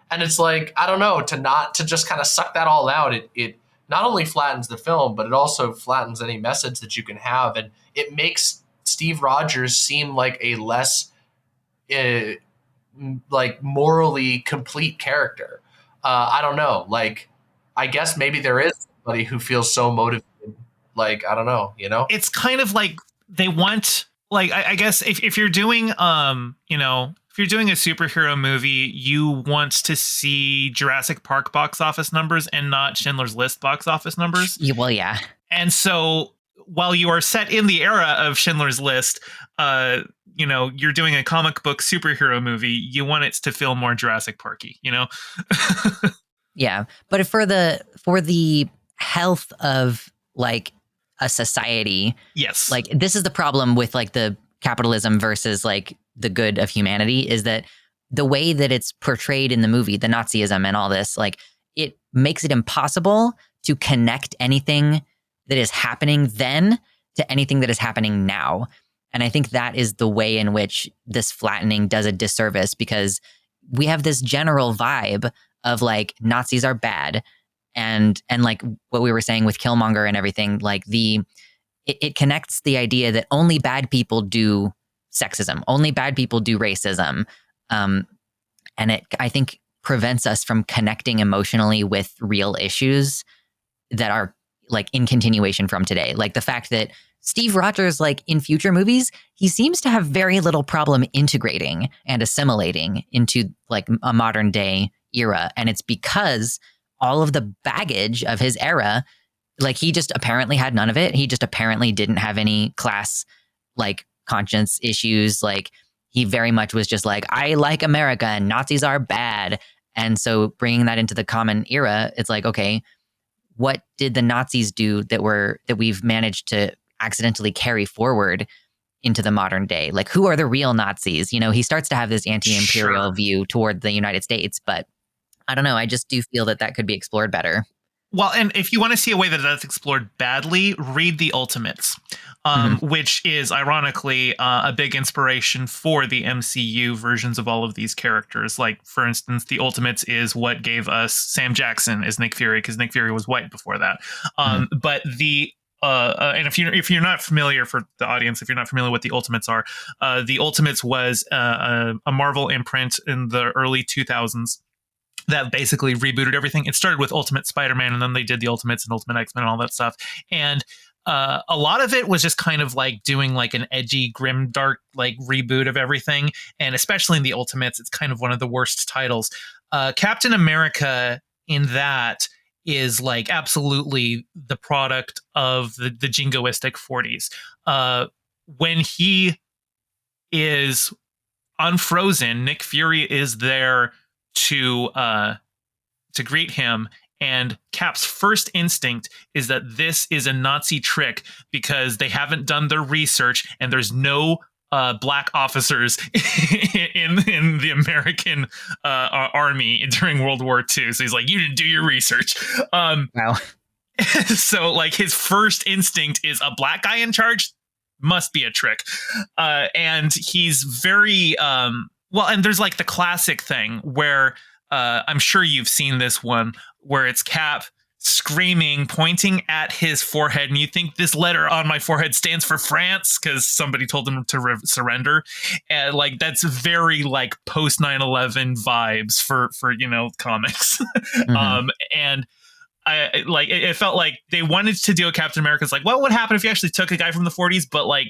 And it's like, I don't know, to just kind of suck that all out, it not only flattens the film, but it also flattens any message that you can have. And it makes Steve Rogers seem like a less like morally complete character. I don't know. Like, I guess maybe there is somebody who feels so motivated. Like, I don't know, It's kind of like they want, like, I guess if you're doing, if you're doing a superhero movie, you want to see Jurassic Park box office numbers and not Schindler's List box office numbers. Well, yeah. And so while you are set in the era of Schindler's List, you're doing a comic book superhero movie. You want it to feel more Jurassic Parky, Yeah, but for the health of like a society, Yes. like this is the problem with like the capitalism versus like the good of humanity, is that the way that it's portrayed in the movie, the Nazism and all this, like it makes it impossible to connect anything that is happening then to anything that is happening now. And I think that is the way in which this flattening does a disservice, because we have this general vibe of like Nazis are bad, and like what we were saying with Killmonger and everything, like it connects the idea that only bad people do sexism, only bad people do racism, and it, I think, prevents us from connecting emotionally with real issues that are like in continuation from today. Like the fact that Steve Rogers, like in future movies, he seems to have very little problem integrating and assimilating into like a modern day era. And it's because all of the baggage of his era, like he just apparently had none of it. He just apparently didn't have any class like conscience issues. Like he very much was just like, I like America and Nazis are bad. And so bringing that into the common era, it's like, okay, what did the Nazis do that we've managed to accidentally carry forward into the modern day? Like, who are the real Nazis? He starts to have this anti-imperial view toward the United States, but I don't know. I just do feel that could be explored better. Well, and if you want to see a way that that's explored badly, read The Ultimates, which is ironically a big inspiration for the MCU versions of all of these characters. Like, for instance, The Ultimates is what gave us Sam Jackson as Nick Fury, because Nick Fury was white before that. But and if you're not familiar, for the audience, if you're not familiar with The Ultimates are, The Ultimates was a Marvel imprint in the early 2000s that basically rebooted everything. It started with Ultimate Spider-Man, and then they did the Ultimates and Ultimate X-Men and all that stuff. And a lot of it was just kind of like doing like an edgy, grim, dark like reboot of everything. And especially in the Ultimates, it's kind of one of the worst titles. Captain America in that is like absolutely the product of the jingoistic 40s. When he is unfrozen, Nick Fury is there to greet him, and Cap's first instinct is that this is a Nazi trick because they haven't done their research and there's no black officers in the American army during World War II. So he's like, you didn't do your research. Wow. So like his first instinct is a black guy in charge must be a trick. And he's very well, and there's like the classic thing where I'm sure you've seen this one where it's Cap screaming, pointing at his forehead, and you think this letter on my forehead stands for France because somebody told him to surrender. And like that's very like post 9/11 vibes for comics. And I like it felt like they wanted to do a Captain America. It's like, what would happen if you actually took a guy from the 40s, but like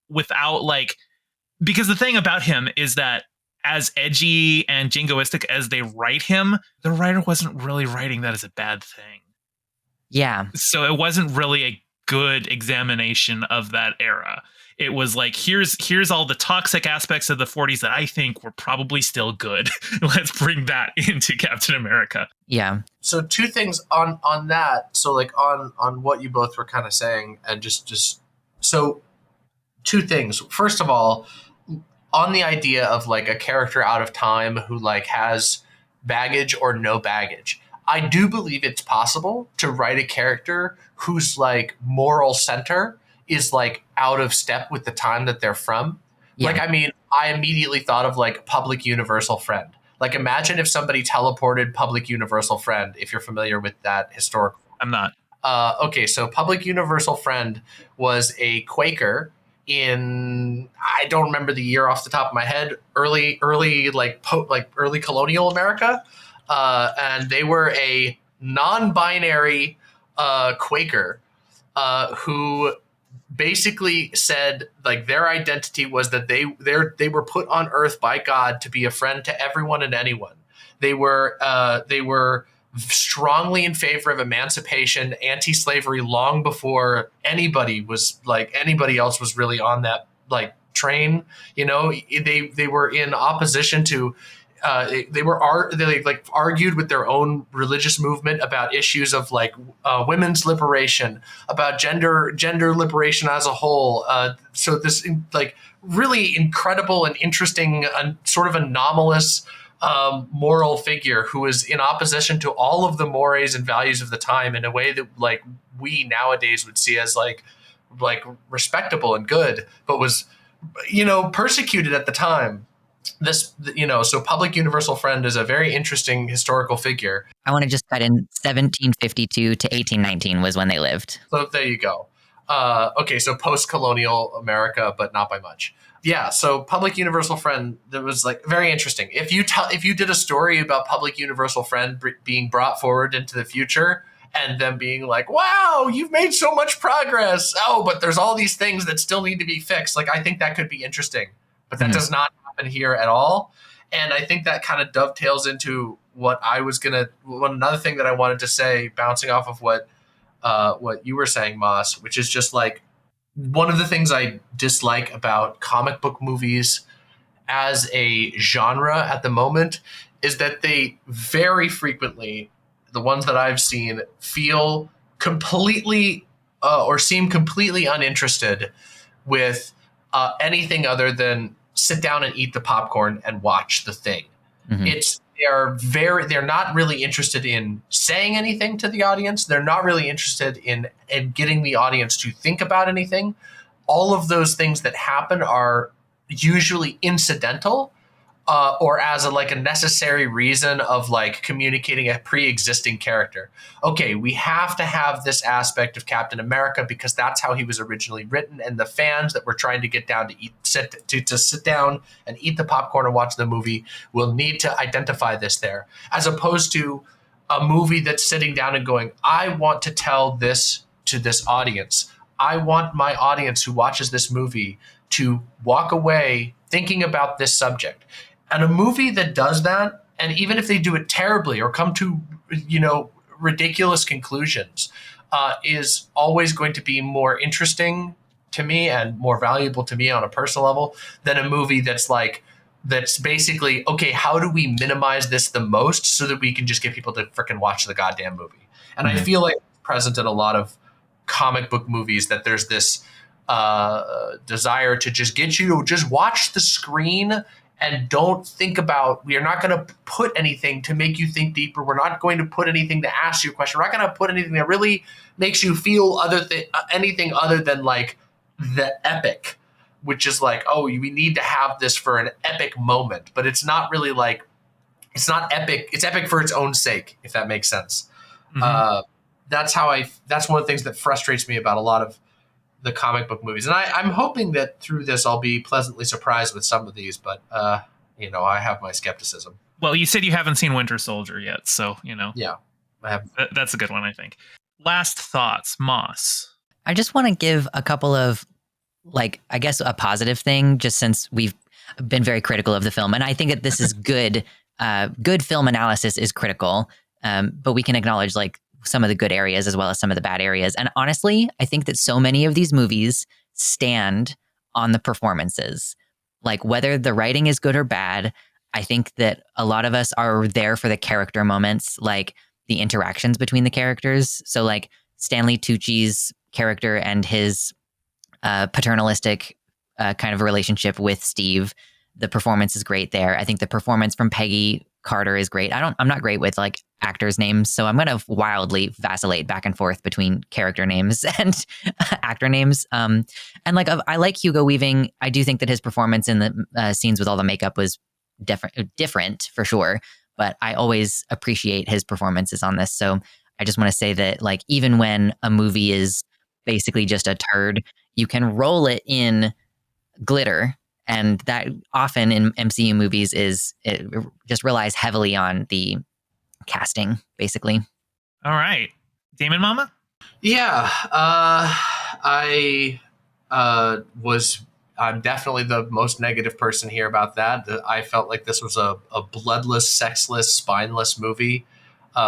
without like. Because the thing about him is that as edgy and jingoistic as they write him, the writer wasn't really writing that as a bad thing. Yeah. So it wasn't really a good examination of that era. It was like, here's all the toxic aspects of the 40s that I think were probably still good. Let's bring that into Captain America. Yeah. So two things on that. So like on what you both were kind of saying, and just so two things. First of all, on the idea of like a character out of time who like has baggage or no baggage, I do believe it's possible to write a character whose like moral center is like out of step with the time that they're from. Yeah. Like, I mean, I immediately thought of like Public Universal Friend. Like, imagine if somebody teleported Public Universal Friend, if you're familiar with that historical. I'm not. Okay, so Public Universal Friend was a Quaker in, I don't remember the year off the top of my head, early early colonial America, and they were a non-binary Quaker who basically said like their identity was that they were put on Earth by God to be a friend to everyone and anyone. They were strongly in favor of emancipation, anti-slavery, long before anybody else was really on that like train. They were in opposition to. They like argued with their own religious movement about issues of like women's liberation, about gender liberation as a whole. So this like really incredible and interesting, sort of anomalous moral figure who was in opposition to all of the mores and values of the time in a way that like we nowadays would see as like respectable and good, but was persecuted at the time. So Public Universal Friend is a very interesting historical figure. I want to just cut in 1752 to 1819 was when they lived. So there you go. Okay, so post-colonial America, but not by much. Yeah, so Public Universal Friend, that was like very interesting. If you did a story about Public Universal Friend being brought forward into the future and them being like, wow, you've made so much progress. Oh, but there's all these things that still need to be fixed. Like, I think that could be interesting, but that does not happen here at all. And I think that kind of dovetails into another thing that I wanted to say, bouncing off of what you were saying, Moss, which is just like one of the things I dislike about comic book movies as a genre at the moment is that they very frequently, the ones that I've seen, feel completely or seem completely uninterested with anything other than sit down and eat the popcorn and watch the thing. They're not really interested in saying anything to the audience. They're not really interested in getting the audience to think about anything. All of those things that happen are usually incidental, or as a necessary reason of like communicating a pre-existing character. Okay, we have to have this aspect of Captain America because that's how he was originally written, and the fans that we're trying to get down to sit down and eat the popcorn and watch the movie will need to identify this there, as opposed to a movie that's sitting down and going, I want to tell this to this audience. I want my audience who watches this movie to walk away thinking about this subject. And a movie that does that, and even if they do it terribly or come to, ridiculous conclusions, is always going to be more interesting to me and more valuable to me on a personal level than a movie that's basically, okay, how do we minimize this the most so that we can just get people to freaking watch the goddamn movie? And I feel like it's present in a lot of comic book movies that there's this desire to just get you to just watch the screen and don't think about, we are not going to put anything to make you think deeper. We're not going to put anything to ask you a question. We're not going to put anything that really makes you feel anything other than like the epic, which is like, oh, we need to have this for an epic moment. But it's not really like, it's not epic. It's epic for its own sake, if that makes sense. That's one of the things that frustrates me about a lot of the comic book movies. And I'm hoping that through this, I'll be pleasantly surprised with some of these, but, I have my skepticism. Well, you said you haven't seen Winter Soldier yet, so, Yeah, I have. That's a good one, I think. Last thoughts, Moss. I just want to give a couple of, I guess a positive thing, just since we've been very critical of the film. And I think that this is good. Good film analysis is critical, but we can acknowledge some of the good areas as well as some of the bad areas. And honestly, I think that so many of these movies stand on the performances. Whether the writing is good or bad, I think that a lot of us are there for the character moments, the interactions between the characters. So Stanley Tucci's character and his paternalistic kind of relationship with Steve, the performance is great there. I think the performance from Peggy Carter is great. I'm not great with actors' names, so I'm going to wildly vacillate back and forth between character names and actor names. I like Hugo Weaving. I do think that his performance in the scenes with all the makeup was different for sure, but I always appreciate his performances on this. So I just want to say that even when a movie is basically just a turd, you can roll it in glitter. And that often in MCU movies it just relies heavily on the casting, basically. All right. Damon Mama? Yeah. I'm definitely the most negative person here about that. I felt like this was a bloodless, sexless, spineless movie.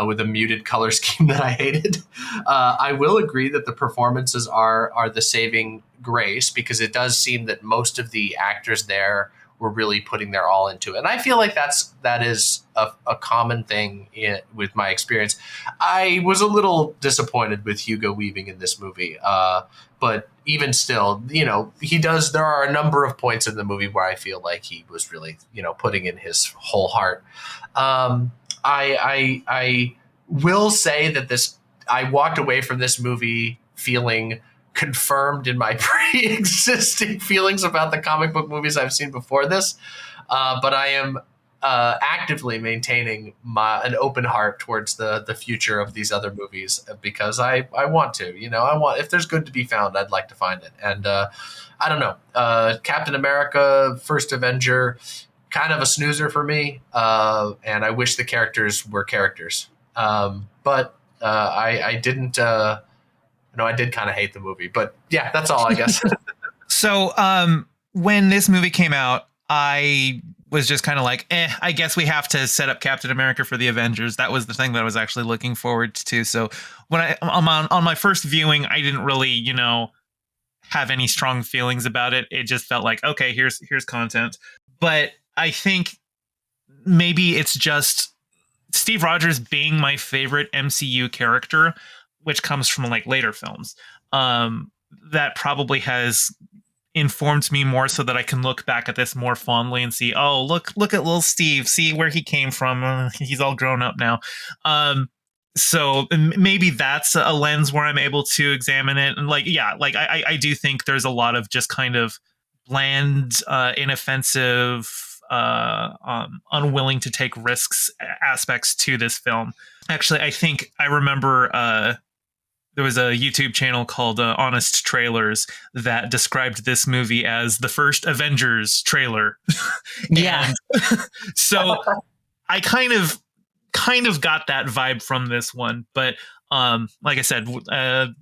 with a muted color scheme that I hated. I will agree that the performances are the saving grace, because it does seem that most of the actors there were really putting their all into it. And I feel like that is a common thing with my experience. I was a little disappointed with Hugo Weaving in this movie. But even still, there are a number of points in the movie where I feel like he was really, putting in his whole heart. I will say that I walked away from this movie feeling confirmed in my pre-existing feelings about the comic book movies I've seen before this. But I am actively maintaining an open heart towards the future of these other movies, because I want to, if there's good to be found, I'd like to find it. And I don't know, Captain America, First Avenger, kind of a snoozer for me. And I wish the characters were characters. But I didn't, I did kind of hate the movie, but yeah, that's all, I guess. So when this movie came out, I was just kind of like, I guess we have to set up Captain America for the Avengers. That was the thing that I was actually looking forward to. So when on my first viewing, I didn't really, have any strong feelings about it. It just felt like, okay, here's content. But I think maybe it's just Steve Rogers being my favorite MCU character, which comes from like later films. That probably has informed me more so that I can look back at this more fondly and see, oh, look at little Steve, see where he came from. He's all grown up now. So maybe that's a lens where I'm able to examine it. And I do think there's a lot of just kind of bland, inoffensive, unwilling to take risks aspects to this film. Actually, I think I remember there was a YouTube channel called Honest Trailers that described this movie as the first Avengers trailer. Yeah. So I kind of got that vibe from this one. But like I said,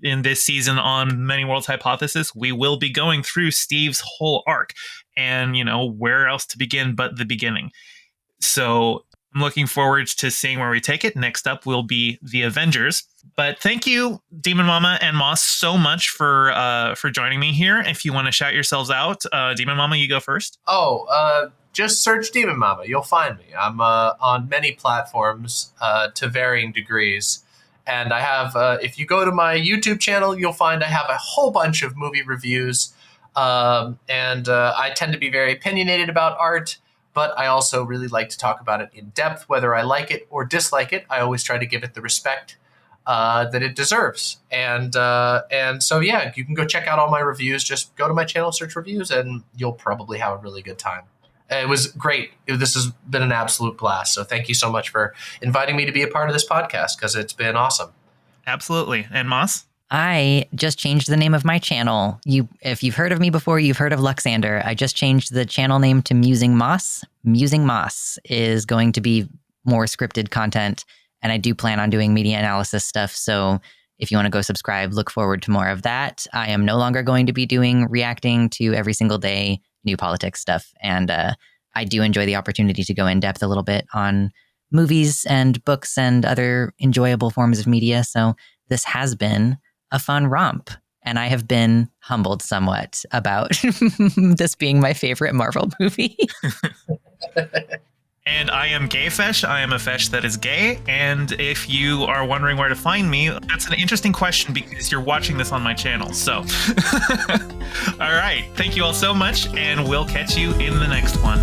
in this season on Many Worlds Hypothesis, we will be going through Steve's whole arc. And, where else to begin but the beginning. So I'm looking forward to seeing where we take it. Next up will be the Avengers. But thank you, Demon Mama and Moss, so much for joining me here. If you want to shout yourselves out, Demon Mama, you go first. Just search Demon Mama. You'll find me. I'm on many platforms to varying degrees. And I have, if you go to my YouTube channel, you'll find I have a whole bunch of movie reviews. And I tend to be very opinionated about art, but I also really like to talk about it in depth, whether I like it or dislike it. I always try to give it the respect that it deserves. And so, yeah, you can go check out all my reviews. Just go to my channel, search reviews, and you'll probably have a really good time. It was great. This has been an absolute blast. So thank you so much for inviting me to be a part of this podcast, because it's been awesome. Absolutely. And Moss? I just changed the name of my channel. If you've heard of me before, you've heard of Luxander. I just changed the channel name to Musing Moss. Musing Moss is going to be more scripted content, and I do plan on doing media analysis stuff. So if you want to go subscribe, look forward to more of that. I am no longer going to be reacting to every single day new politics stuff. And I do enjoy the opportunity to go in depth a little bit on movies and books and other enjoyable forms of media. So this has been a fun romp, and I have been humbled somewhat about this being my favorite Marvel movie. And I am Gay Fesh. I am a Fesh that is gay. And if you are wondering where to find me, that's an interesting question because you're watching this on my channel. So, all right. Thank you all so much, and we'll catch you in the next one.